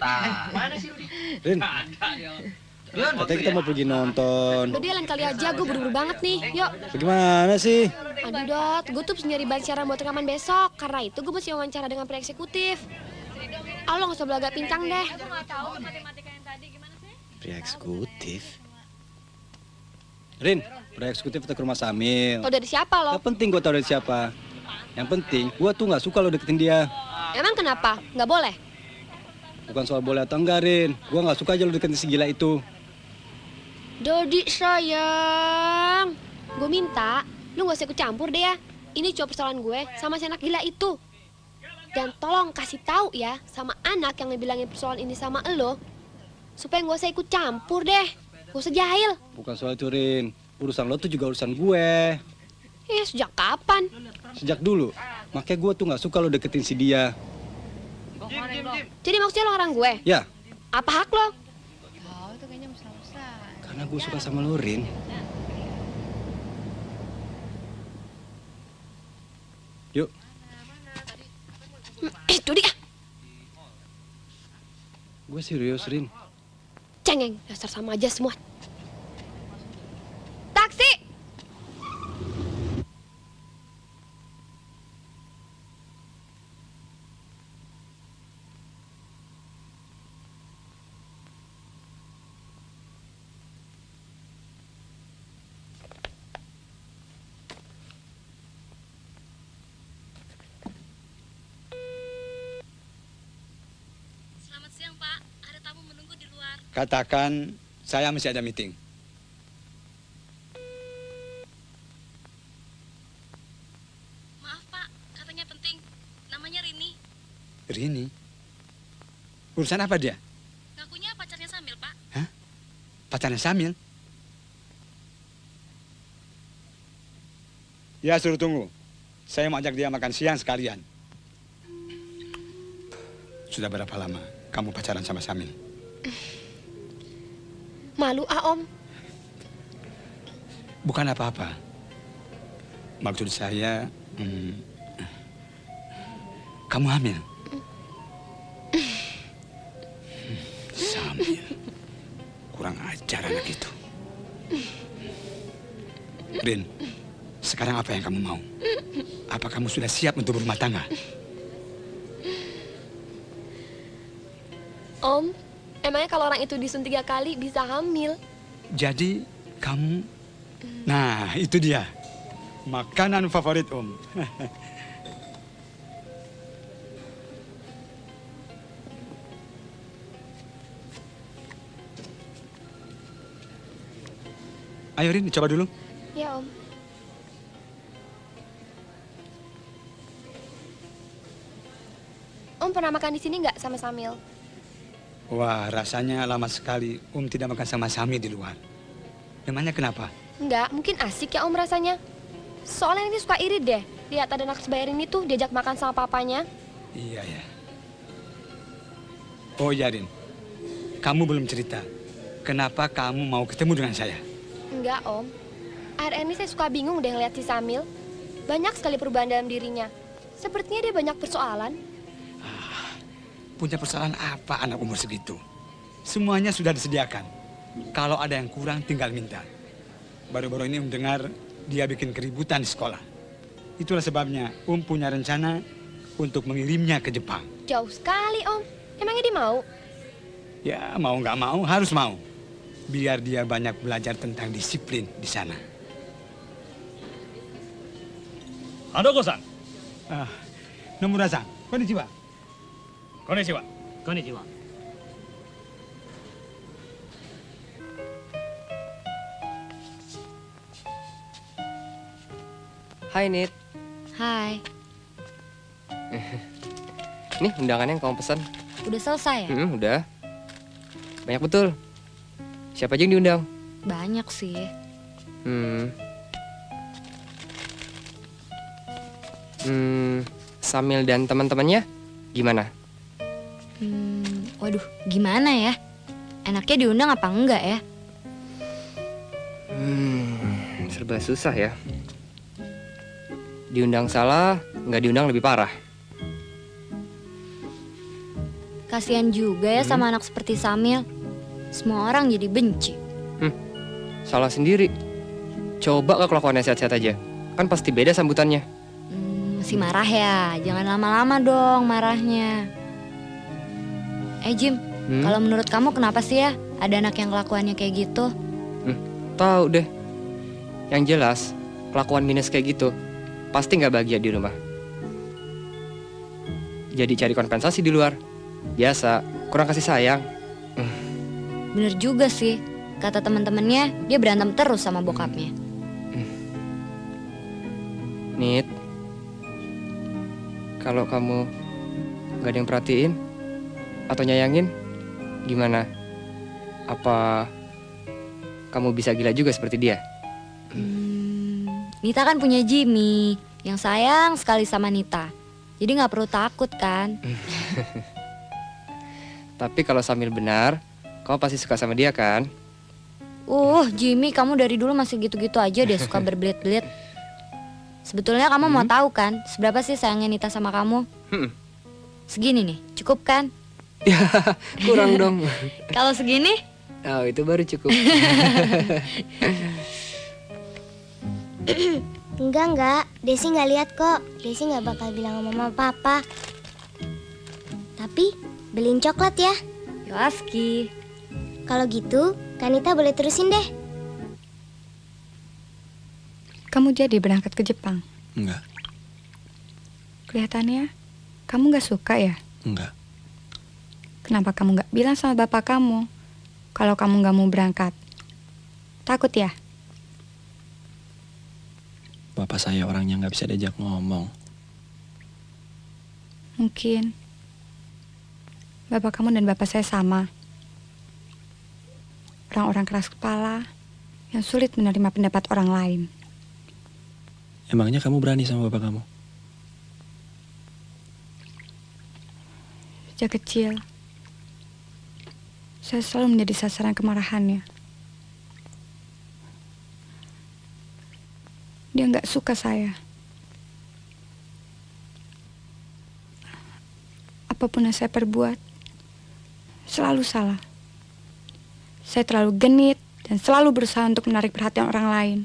Mana sih Rudi? Rin, katanya kita mau pergi nonton. Udah dia lain kali aja, gue buru-buru banget nih. Yuk. Bagaimana sih? Aduh, Dot, gue tuh nyari bahan siaran buat rekaman besok. Karena itu gue mesti wawancara dengan pre-eksekutif. Ah, lo gak usah belaga pincang deh. Pre-eksekutif? Rin, pre-eksekutif kita ke rumah Samil. Tau dari siapa lo? Gak penting gue tau dari siapa. Yang penting, gue tuh gak suka lo deketin dia. Emang kenapa? Gak boleh? Bukan soal boleh atau enggak, Rin. Gue gak suka aja lo deketin si gila itu. Dodi sayang, gue minta lu gak usah ikut campur deh ya. Ini cuma persoalan gue sama si anak gila itu. Dan tolong kasih tahu ya sama anak yang ngebilangin persoalan ini sama lo, supaya gak usah ikut campur deh. Gak Gak usah jahil. Bukan soal itu, Rin. Urusan lo tuh juga urusan gue. Ya, sejak kapan? Sejak dulu. Makanya gue tuh gak suka lo deketin si dia. Jadi maksudnya lo ngarang gue? Ya, Apa hak lo? karena gue suka sama lo, Rin. Yuk. Itu dia. Gue serius, Rin. Cengeng, dasar sama aja semua. Taksi! Selamat siang, Pak. Ada tamu menunggu di luar. Katakan saya masih ada meeting. Maaf, Pak. Katanya penting. Namanya Rini. Rini? Urusan apa dia? Ngakunya pacarnya Samil, Pak. Pacarnya Samil? Ya, suruh tunggu. Saya mau ajak dia makan siang sekalian. Sudah berapa lama kamu pacaran sama Samil? Malu Om. Bukan apa-apa. Maksud saya, kamu hamil. Samil. Kurang ajar anak itu. Rin, sekarang apa yang kamu mau? Apa kamu sudah siap untuk berumah tangga? Om, emangnya kalau orang itu disuntik 3 kali bisa hamil? Jadi kamu... Nah, itu dia. Makanan favorit Om. Ayo Rin, coba dulu. Ya Om. Om pernah makan di sini nggak sama Samil? Wah, rasanya lama sekali Om tidak makan sama Sami di luar. Memangnya kenapa? Enggak, mungkin asik ya Om rasanya. Soalnya ini suka iri deh. Lihat ada anak sebaya ini tuh diajak makan sama papanya. Iya ya. Oh iya Rin, kamu belum cerita. Kenapa kamu mau ketemu dengan saya? Enggak Om. Akhir ini saya suka bingung deh ngeliat si Samil. Banyak sekali perubahan dalam dirinya. Sepertinya dia banyak persoalan. Punya persoalan apa anak umur segitu? Semuanya sudah disediakan. Kalau ada yang kurang tinggal minta. Baru-baru ini dengar dia bikin keributan di sekolah. Itulah sebabnya punya rencana untuk mengirimnya ke Jepang. Jauh sekali Om. Emangnya dia mau? Ya mau nggak mau harus mau. Biar dia banyak belajar tentang disiplin di sana. Hadoko-san. Nomura-san, konnichiwa. Konnichiwa. Konnichiwa. Hai Nit. Hai, Nih undangannya yang kamu pesan. udah selesai ya? Udah. Banyak betul. Siapa aja yang diundang? Banyak sih. Samil dan teman-temannya gimana? Waduh, gimana ya? Enaknya diundang apa enggak ya? Serba susah ya. Diundang salah, nggak diundang lebih parah. Kasihan juga ya sama anak seperti Samil. Semua orang jadi benci. Salah sendiri. Coba ke kelakuannya sehat-sehat aja. Kan pasti beda sambutannya. Masih marah ya? Jangan lama-lama dong marahnya. Jim, kalau menurut kamu kenapa sih ya ada anak yang kelakuannya kayak gitu? Tahu deh. Yang jelas, kelakuan minus kayak gitu pasti nggak bahagia di rumah. Jadi cari kompensasi di luar. Biasa, kurang kasih sayang. Bener juga sih. Kata teman-temannya dia berantem terus sama bokapnya. Nit, kalau kamu nggak ada yang perhatiin atau nyayangin, gimana? Apa kamu bisa gila juga seperti dia? Nita kan punya Jimmy yang sayang sekali sama Nita. Jadi nggak perlu takut kan? Tapi kalau Samil benar, kamu pasti suka sama dia kan? Jimmy, kamu dari dulu masih gitu-gitu aja deh, suka berbelit-belit. Sebetulnya kamu mau tahu kan, seberapa sih sayangnya Nita sama kamu? Segini nih, cukup kan? Ya, kurang dong. Kalau segini? Oh, itu baru cukup. Enggak. Desi nggak lihat kok. Desi nggak bakal bilang sama mama papa. Tapi beliin coklat ya. Yoaski. Kalau gitu, Kanita boleh terusin deh. Kamu jadi berangkat ke Jepang? Enggak. Kelihatannya kamu nggak suka ya? Enggak. Kenapa kamu nggak bilang sama bapak kamu kalau kamu nggak mau berangkat? Takut ya? Bapak saya orangnya nggak bisa diajak ngomong. Mungkin bapak kamu dan bapak saya sama. Orang-orang keras kepala yang sulit menerima pendapat orang lain. Emangnya kamu berani sama bapak kamu? Sejak kecil, saya selalu menjadi sasaran kemarahannya. Dia nggak suka saya. Apapun yang saya perbuat, selalu salah. Saya terlalu genit dan selalu berusaha untuk menarik perhatian orang lain.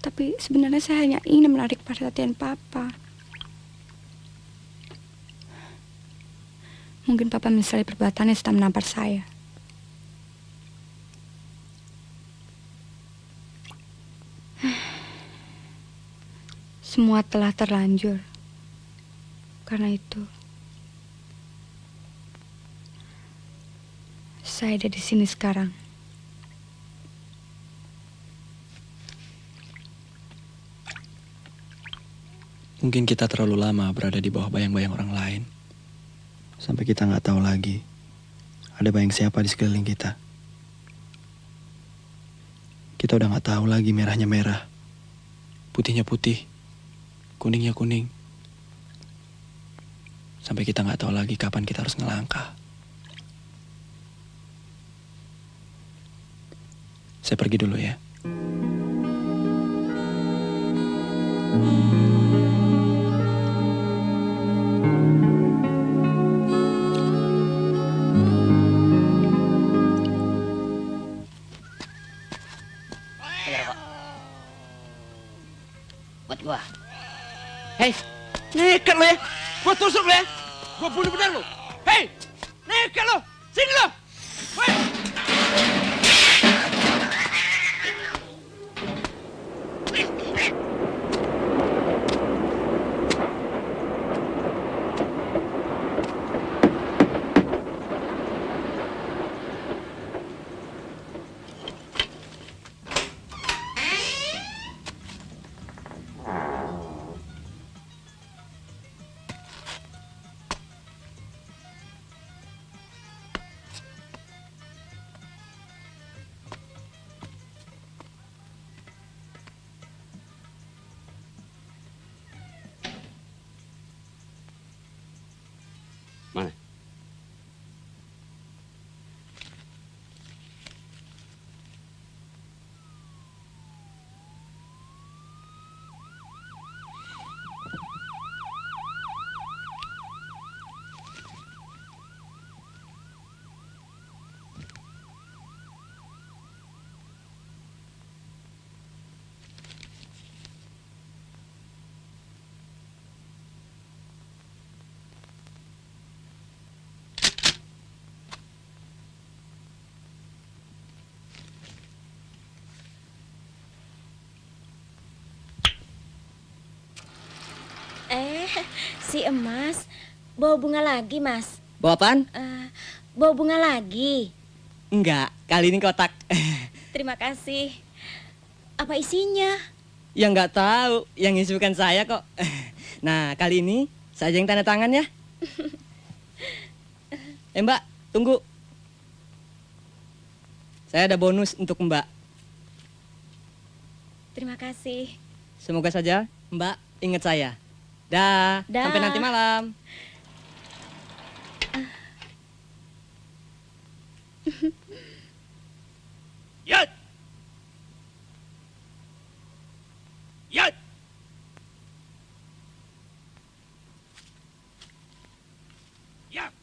Tapi sebenarnya saya hanya ingin menarik perhatian papa. Mungkin papa menyesali perbuatannya setelah menampar saya. Semua telah terlanjur. Karena itu, saya ada di sini sekarang. Mungkin kita terlalu lama berada di bawah bayang-bayang orang lain. Sampai kita nggak tahu lagi ada bayang siapa di sekeliling kita. Kita udah nggak tahu lagi merahnya merah, putihnya putih, kuningnya kuning. Sampai kita nggak tahu lagi kapan kita harus ngelangkah. Saya pergi dulu ya. Buat gua. Hei, nekat lo ya. Gua tusuk lo ya. Gua bunuh benar lo. Hei, nekat lo. Sini lo. Hei. Mana? Si Emas bawa bunga lagi, Mas. Bawa apaan? Bawa bunga lagi. Enggak, kali ini kotak. Terima kasih. Apa isinya? Ya nggak tahu, yang isi bukan saya kok. Nah, kali ini saya yang tanda tangan ya. Mbak, tunggu. Saya ada bonus untuk Mbak. Terima kasih. Semoga saja Mbak ingat saya. Dah, Dah. sampai nanti malam. Yat! Yat! Yat!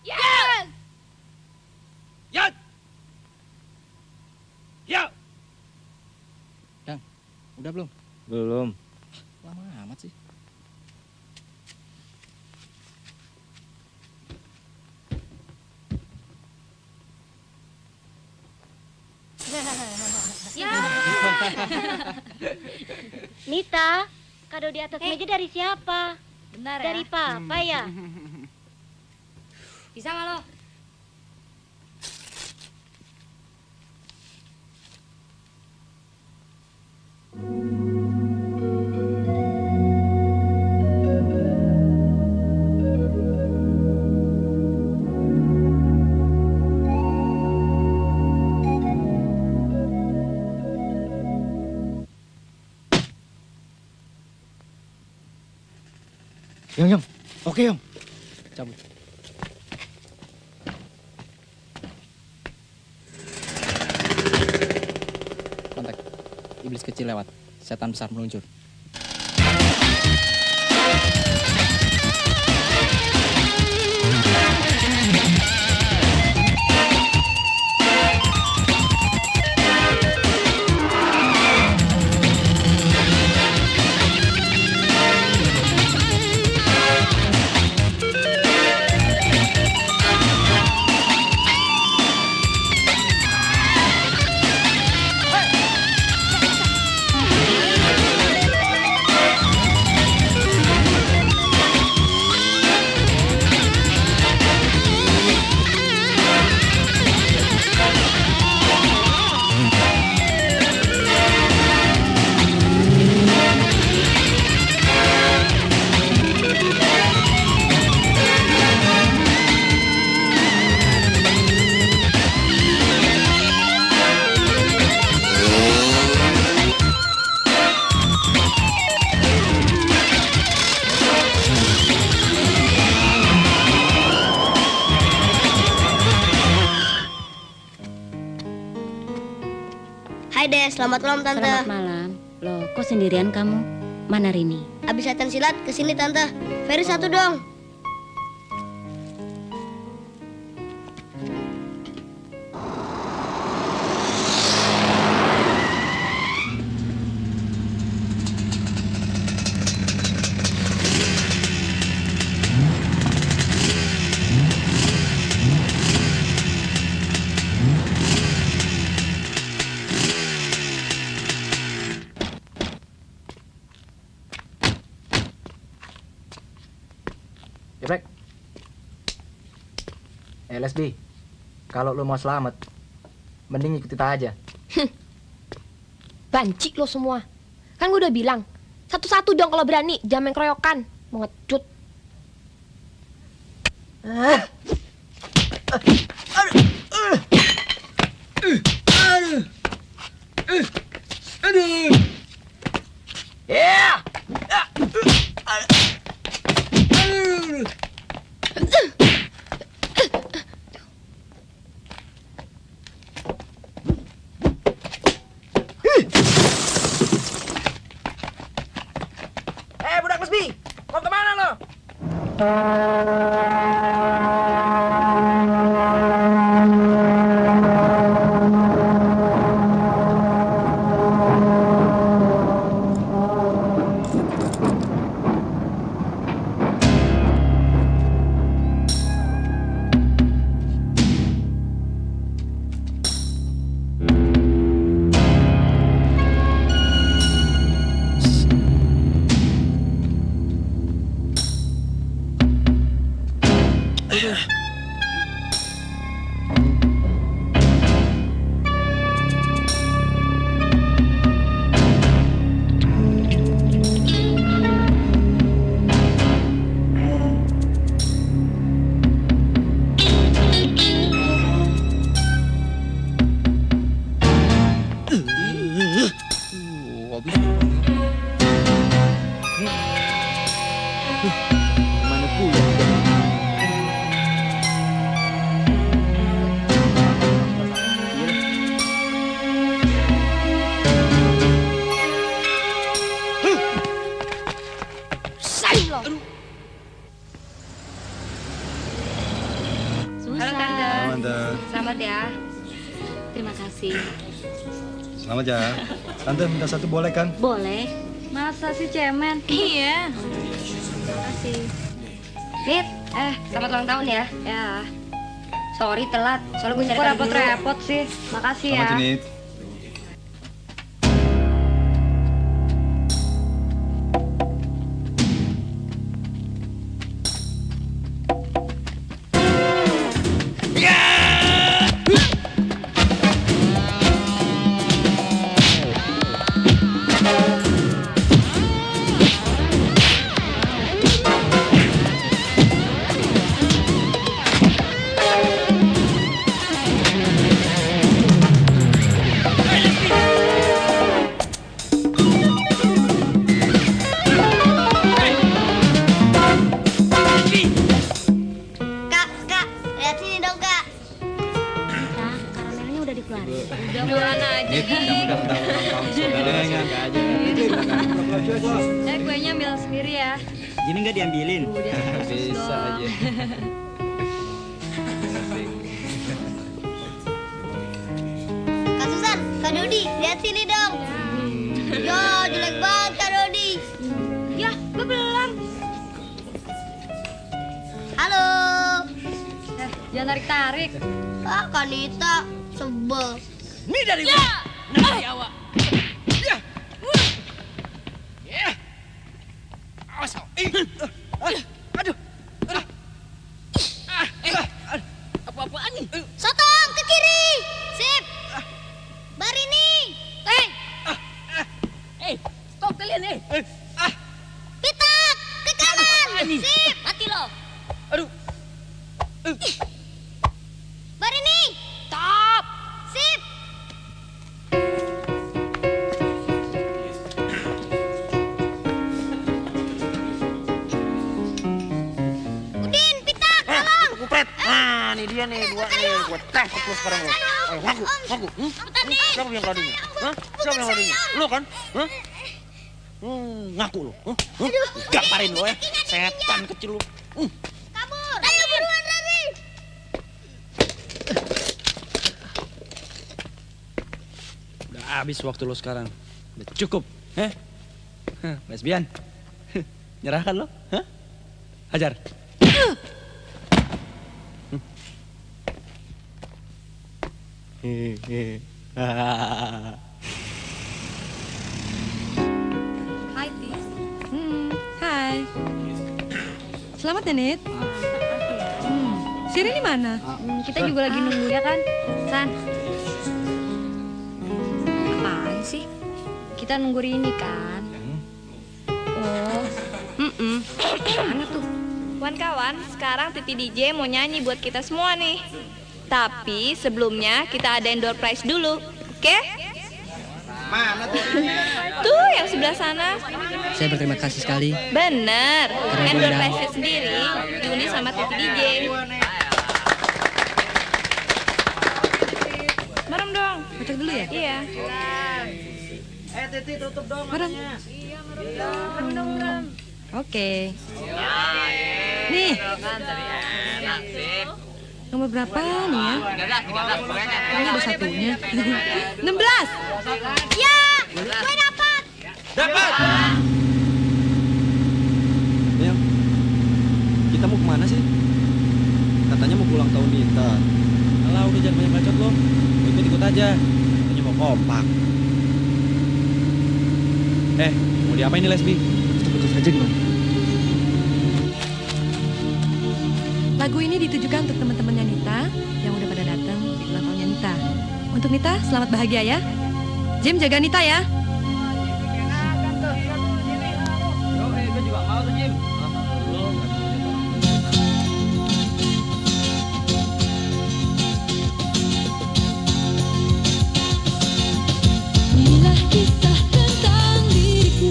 Yes! Yat! Yat! Dang, udah belum? Belum. Lama amat sih. Ya. Nita, kado di atas meja dari siapa? Benar Dari Papa ya? Bisa nggak lo? Yong. Oke, Yong. Cabut. Kontak. Iblis kecil lewat. Setan besar meluncur. Hai Des, selamat malam Tante. Selamat malam. Loh, kok sendirian kamu? Mana Rini? Abis latihan silat, kesini Tante. Ferry satu dong. Geprek. LSB, kalau lo mau selamat, mending ikut kita aja. Banci lo semua. Kan gue udah bilang, satu-satu dong kalau berani, jangan main keroyokan. Mau ngecut. Yeah! Budak Lesbi, mau kemana lo? Mana pula? Halo Tante. Selamat ya. Terima kasih. Selamat ya. Tante minta satu boleh kan? Boleh. Masa sih cemen? Iya. Terima kasih. Nit, selamat ulang tahun ya. Ya. Sorry telat, soalnya gue nyari Kok tadi dulu. repot-repot sih? Makasih ya. Selamat Jenit. Kak, lihat sini dong kak. Karamelnya udah dikeluarin. Udah bulan aja. Kuenya ambil sendiri ya. Gini nggak diambilin? Bisa aja. Kak Susan, Kak Dodi, lihat sini dong. Yo, jelek banget Kak Dodi. Ya, gue belum. Halo. Jangan tarik-tarik. Ah, Kanita, sebel. Ini dari gua. Nah, dari awak. Ya. Ya. Awas kau. Aduh. Apa-apaan nih? Sotong ke kiri. Sip. Barini. Teng. Stop kalian Pitak ke kanan. Sip. Mati lo. Aduh. Barini. Stop. Sip. Udin, Pitak, tolong. Kupret. Nah, ini dia nih dua nih. Gua tangkap lu sekarang lu. Ayo, ngaku. Siapa yang kadunya? Hah? Siapa yang kadunya? Lu kan? Hah? Ngaku lu. Gamparin lu ya. Setan kecil lu. Kabur. Ayo buruan lari. Udah habis waktu lo sekarang. Udah cukup. Lesbian. Nyerahkan lo? Hah? Hajar. Hai, Tis. Hai. Selamat ya, Nit. Siri di mana? Kita juga lagi nunggu ya kan, San? Apaan sih? Kita nunggu Rini kan? Oh. Mana tuh? Kawan-kawan, sekarang Titi DJ mau nyanyi buat kita semua nih. Tapi sebelumnya kita ada door prize dulu, oke? Mana tuh? Tuh yang sebelah sana. Saya berterima kasih sekali. Bener. Keren, Door Bunda. prize sendiri diundi sama Titi DJ. Bareng dong. Baca dulu ya? Iya. Titi tutup dong. Bareng. Bareng dong, bareng. Oke. Nih. Nomor berapa nih ya? Kayaknya ada satunya. 16. Ya, gue dapat. Dapat. Mil, kita mau kemana sih? Katanya mau pulang tahun Nita. Alah, udah jangan banyak bacot lo. Ikut-ikut aja. Katanya mau kompak. Mau diapain nih Lesbi? Betul saja gimana? Lagu ini ditujukan untuk teman-temannya Nita yang udah pada datang di ulang tahunnya Nita. Untuk Nita, selamat bahagia ya. Jim, jaga Nita ya. Gue juga mau tuh, Jim. Inilah kisah tentang diriku,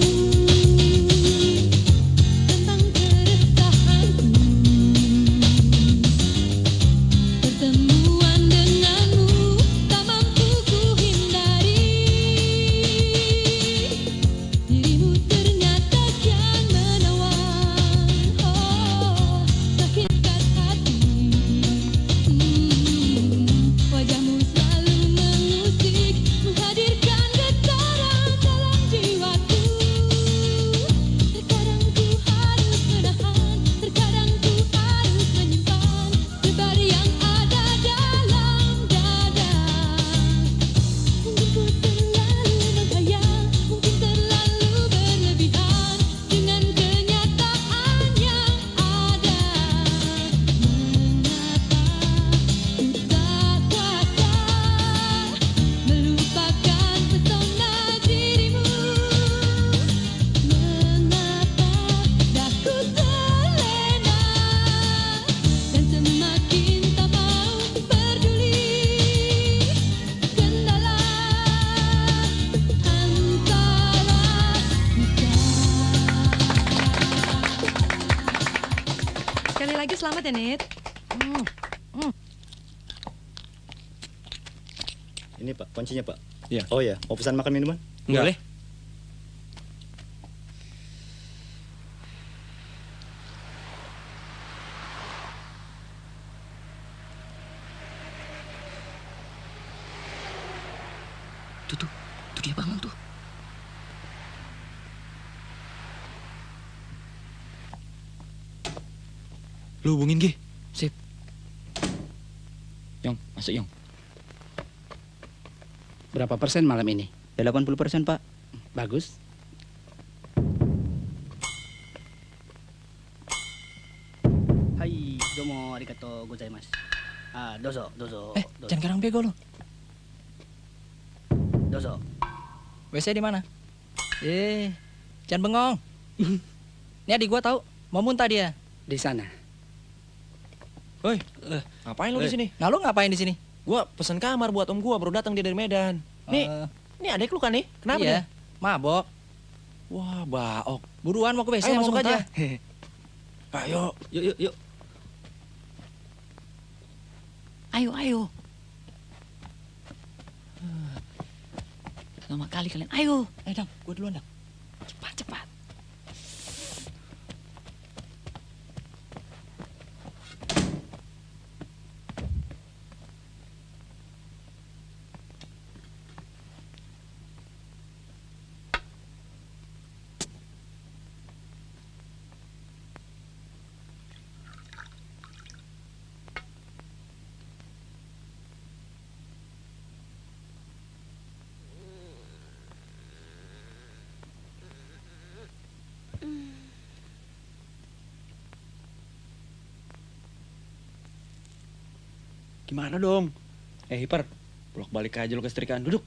tentang lagi, selamat ya, Nit. Ini Pak, kuncinya Pak. Iya. Oh ya, mau pesan makan minuman? Boleh. Tuh dia bangun tuh. Lu hubungin Gi. Sip. Yong, masuk Yong. Berapa persen malam ini? 80%, Pak. Bagus. Hai, domo arigatou gozaimasu. Ah, dozo, dozo. Jangan garang bego lu. Dozo. WC di mana? Jangan bengong. Ini adik gua tahu, mau muntah dia. Di sana. Woi, ngapain lu di sini? Nah, lu ngapain di sini? Gua pesan kamar buat om gua, baru datang dia dari Medan. Nih, ini adek lu kan nih? Kenapa Iya, dia? mabok. Wah, baok. Buruan mau ke WC, Ayo mau masuk muntah. aja. Ayo. Yuk. Ayo. Lama kali kalian. Ayo. Dang, gua duluan, Dang. Cepat. Gimana dong? Hiper, bolak balik aja lu ke setrikaan. Duduk.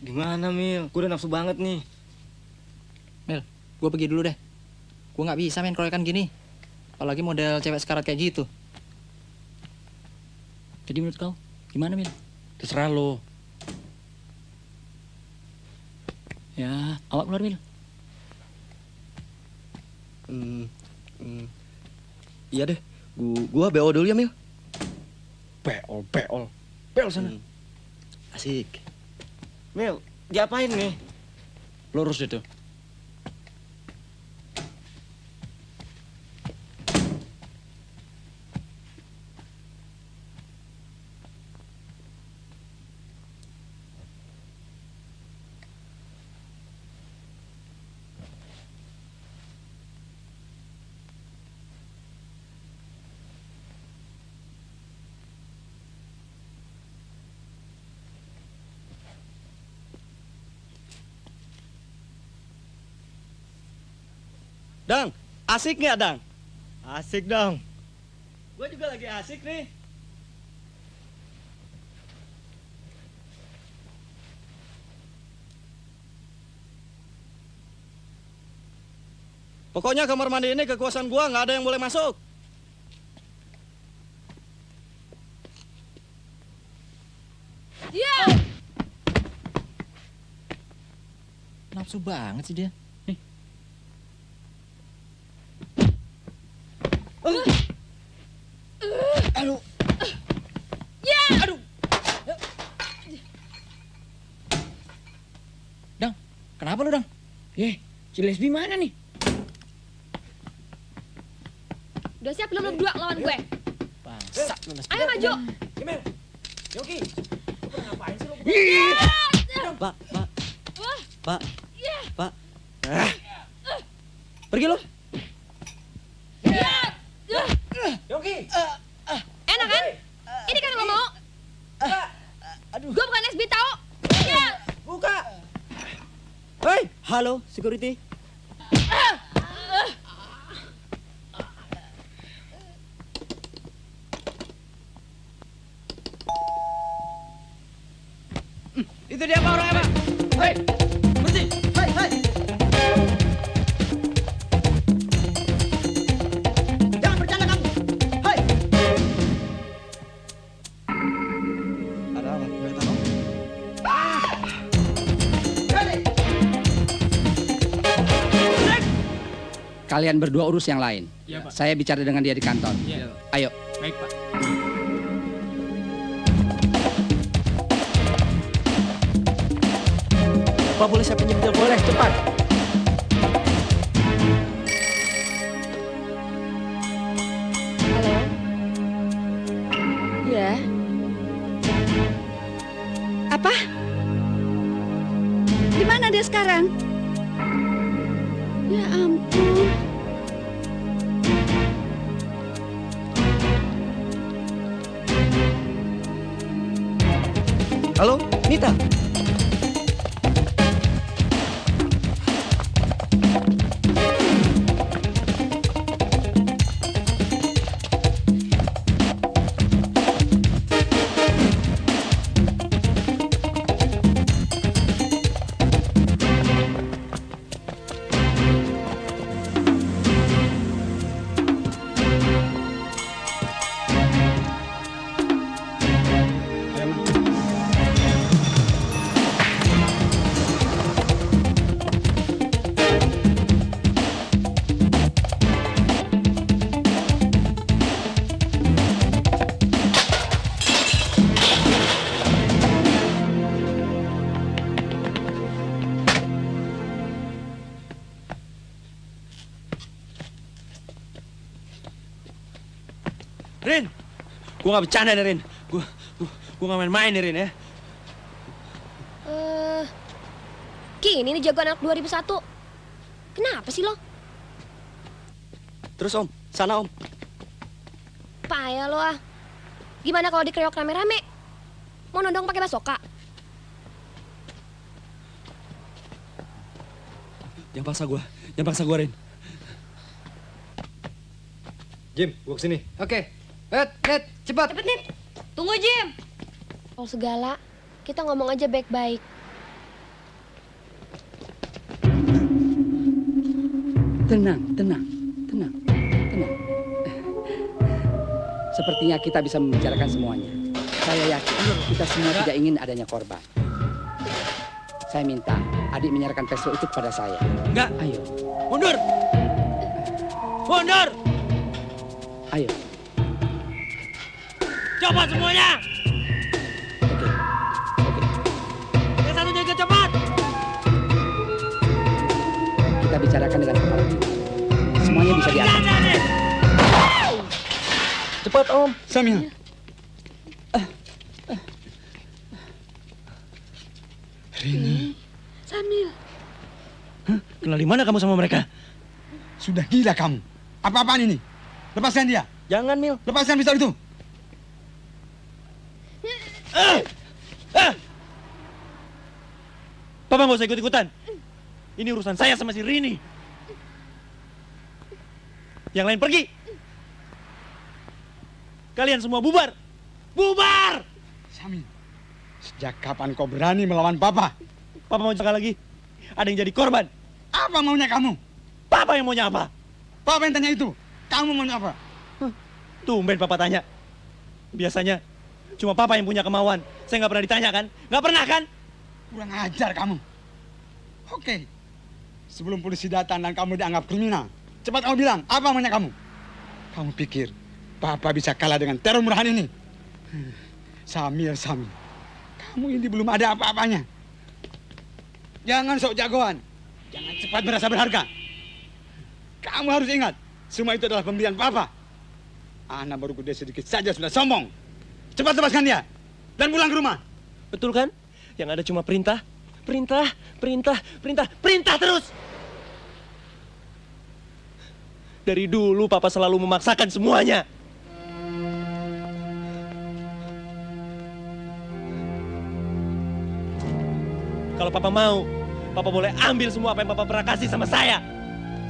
Gimana, Mil? Gue udah nafsu banget nih. Mil, gua pergi dulu deh. Gua nggak bisa main keroyokan gini. Apalagi model cewek sekarat kayak gitu. Jadi menurut kau, gimana, Mil? Terserah lo. Ya, awak keluar, Mil. Iya deh, gua BO dulu ya, Mil. Beol sana. Asik. Mil, diapain nih? Lurus itu. Dang, asik nggak, Dang? Asik dong. Gue juga lagi asik nih. Pokoknya kamar mandi ini kekuasaan gua, nggak ada yang boleh masuk. Nafsu banget sih dia. Aduh. Aduh. Dang, kenapa lu, Dang? Si Lesbi mana nih? Udah siap belum lo berdua lawan gue? Bangsat lu. Ayo maju. Gimana? Yogi, lu pernah ngapain sih lu? Pak. Pergi lo. Yogi. Enak kan? Ini kan lo mau. Gue bukan lesbi tau. Buka. Hei, halo security. Itu dia Pak orangnya, Pak. Hei, berhenti. Hei. Jangan bercanda kamu. Hei. Ada apa? Boleh tahu? Hei. Kalian berdua urus yang lain. Iya, Pak. Saya bicara dengan dia di kantor. Iya. Ayo. Baik, Pak. Pak, boleh saya pinjam telepon? Boleh, cepat. Halo? Ya? Apa? Di mana dia sekarang? Ya ampun. Halo, Nita. Rin, gua gak bercanda nih, Rin. Gua gak main-main nih, Rin, ya. Gini nih jago anak 2001. Kenapa sih lo? Terus, Om. Sana, Om. Payah lo ah. Gimana kalau dikeroyok rame-rame? Mau nodong pakai basoka? Jangan paksa gua, Rin. Jim, gua kesini. Oke. Net, cepat. Cepet, Nip. Tunggu, Jim. Kalau segala, kita ngomong aja baik-baik. Tenang. Sepertinya kita bisa membicarakan semuanya. Saya yakin kita semua tidak ingin adanya korban. Saya minta adik menyerahkan pistol itu kepada saya. Enggak. Ayo. Mundur. Ayo. Coba semuanya. Yang satu jaga cepat. Kita bicarakan dengan kepala dingin. Semuanya bisa diatur. Cepat, Om. Samil. Rini. Samil. Kenal di mana kamu sama mereka? Sudah gila kamu. Apa-apaan ini? Lepaskan dia. Jangan, Mil. Lepaskan pistol itu. Papa nggak usah ikut-ikutan. Ini urusan saya sama si Rini. Yang lain pergi. Kalian semua bubar. Bubar! Samil, sejak kapan kau berani melawan Papa? Papa mau cakap lagi. Ada yang jadi korban. Apa maunya kamu? Papa yang maunya apa? Papa yang tanya itu. Kamu maunya apa? Tumben Papa tanya. Biasanya cuma Papa yang punya kemauan. Saya nggak pernah ditanya kan? Nggak pernah kan? Kurang ajar kamu. Oke. Sebelum polisi datang dan kamu dianggap kriminal, cepat kamu bilang, apa maunya kamu? Kamu pikir Papa bisa kalah dengan teror murahan ini? Samil. Kamu ini belum ada apa-apanya. Jangan sok jagoan. Jangan cepat merasa berharga. Kamu harus ingat, semua itu adalah pemberian Papa. Anak baru gede sedikit saja sudah sombong. Cepat lepaskan dia dan pulang ke rumah. Betul kan? Yang ada cuma perintah terus. Dari dulu Papa selalu memaksakan semuanya. Kalau Papa mau, Papa boleh ambil semua apa yang Papa pernah kasih sama saya.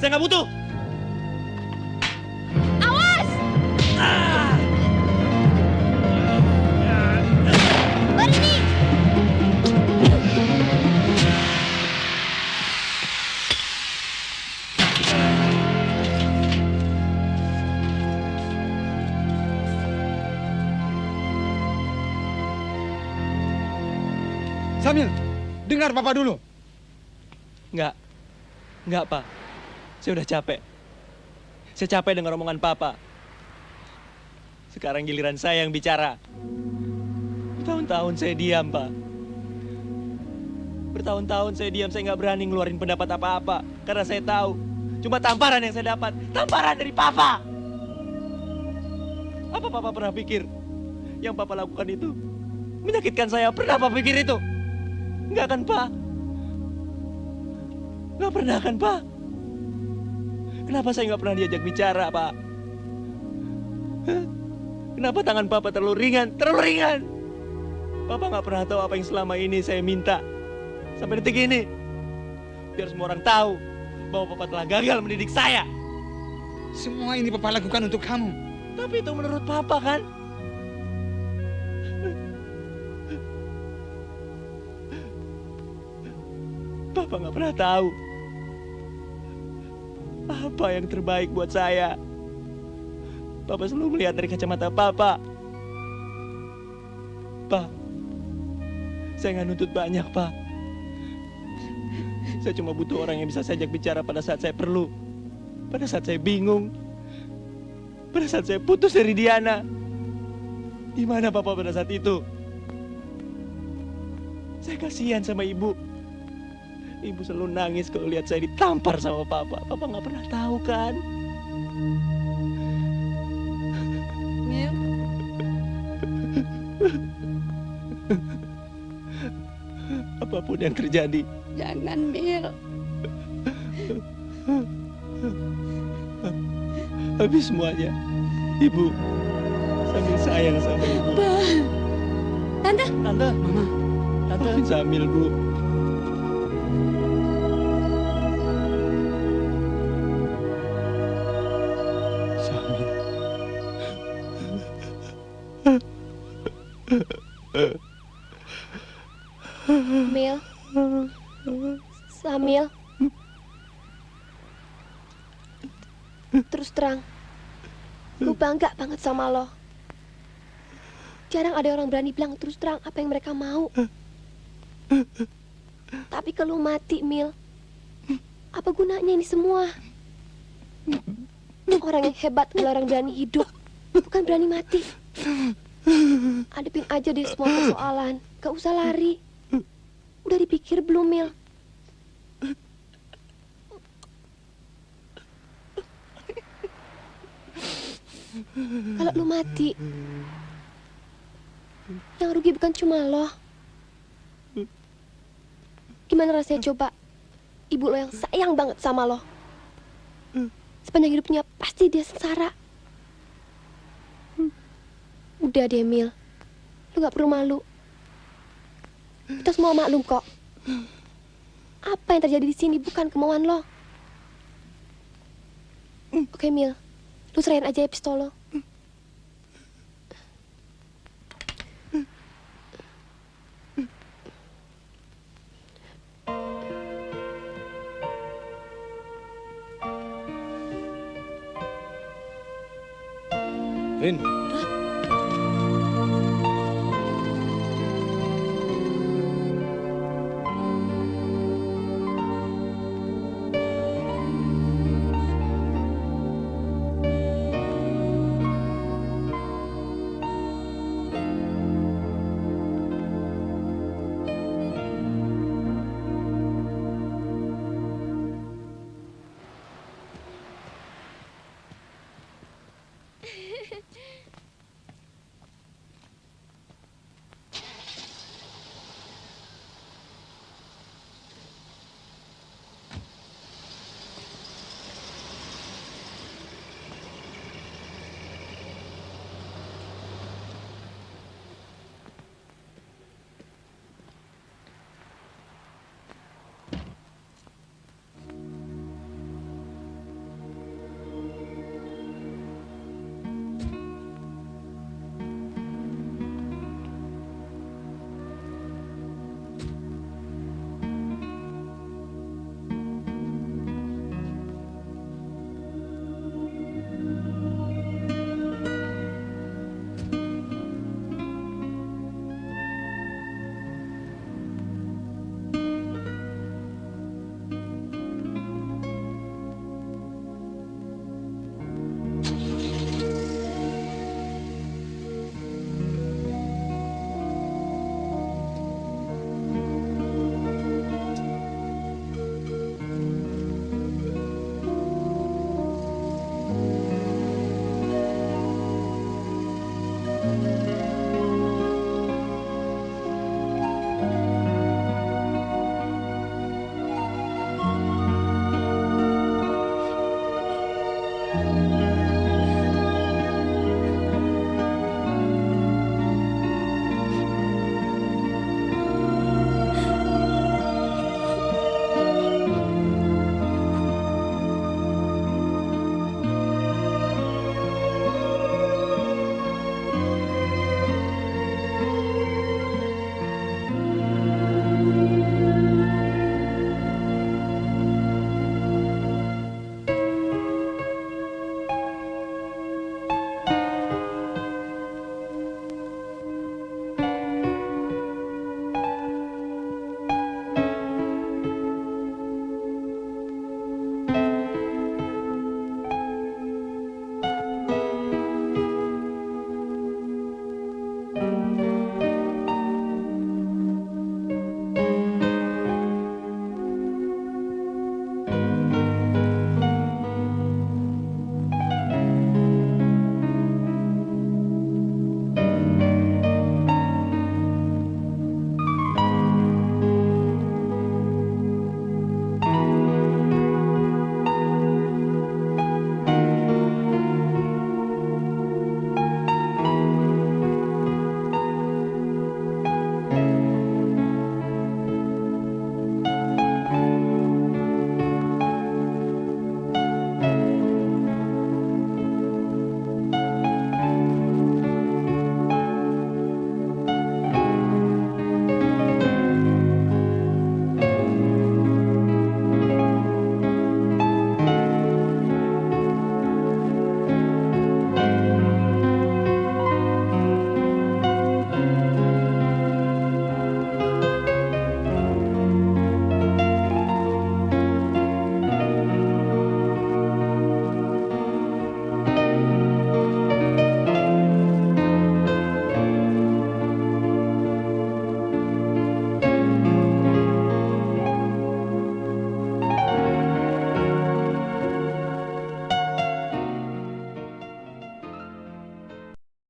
Saya nggak butuh. Awas! Berhenti! Samil, dengar Papa dulu. Nggak, Pak. Saya udah capek. Saya capek dengan omongan Papa. Sekarang giliran saya yang bicara. Bertahun-tahun saya diam, Pak. Bertahun-tahun saya diam, saya nggak berani ngeluarin pendapat apa-apa. Karena saya tahu, cuma tamparan yang saya dapat. Tamparan dari Papa. Apa Papa pernah pikir yang Papa lakukan itu menyakitkan saya? Pernah Papa pikir itu? Enggak kan, Pak? Nggak pernah kan, Pak? Kenapa saya nggak pernah diajak bicara, Pak? Hah? Kenapa tangan Papa terlalu ringan? Terlalu ringan! Papa nggak pernah tahu apa yang selama ini saya minta. Sampai detik ini. Biar semua orang tahu bahwa Papa telah gagal mendidik saya. Semua ini Papa lakukan untuk kamu. Tapi itu menurut Papa kan? Papa nggak pernah tahu apa yang terbaik buat saya. Papa selalu melihat dari kacamata Papa. Pak, saya nggak nuntut banyak, Pak. Saya cuma butuh orang yang bisa saya ajak bicara pada saat saya perlu. Pada saat saya bingung. Pada saat saya putus dari Diana. Di mana Papa pada saat itu? Saya kasihan sama Ibu. Ibu selalu nangis kalau lihat saya ditampar sama Papa. Papa nggak pernah tahu kan? Mil, Apapun yang terjadi, jangan Mil. habis semuanya. Ibu, Samil sayang sama Ibu. Tante. Tante. Mama. Tante. Maafin Samil, Bu. Mil. Samil. Terus terang, gue bangga banget sama lo. Jarang ada orang berani bilang terus terang apa yang mereka mau. Tapi kalau mati, Mil, apa gunanya ini semua? Orang yang hebat adalah orang berani hidup, bukan berani mati. Hadepin aja deh semua persoalan, gak usah lari. Udah dipikir belum, Mil? Kalau lu mati, yang rugi bukan cuma lo. Gimana rasanya coba ibu lo yang sayang banget sama lo, sepanjang hidupnya pasti dia sengsara. Udah deh, Mil, lu gak perlu malu. Kita semua maklum kok. Apa yang terjadi di sini bukan kemauan lo. Oke, Mil, lu serahin aja ya pistol lo. Rin,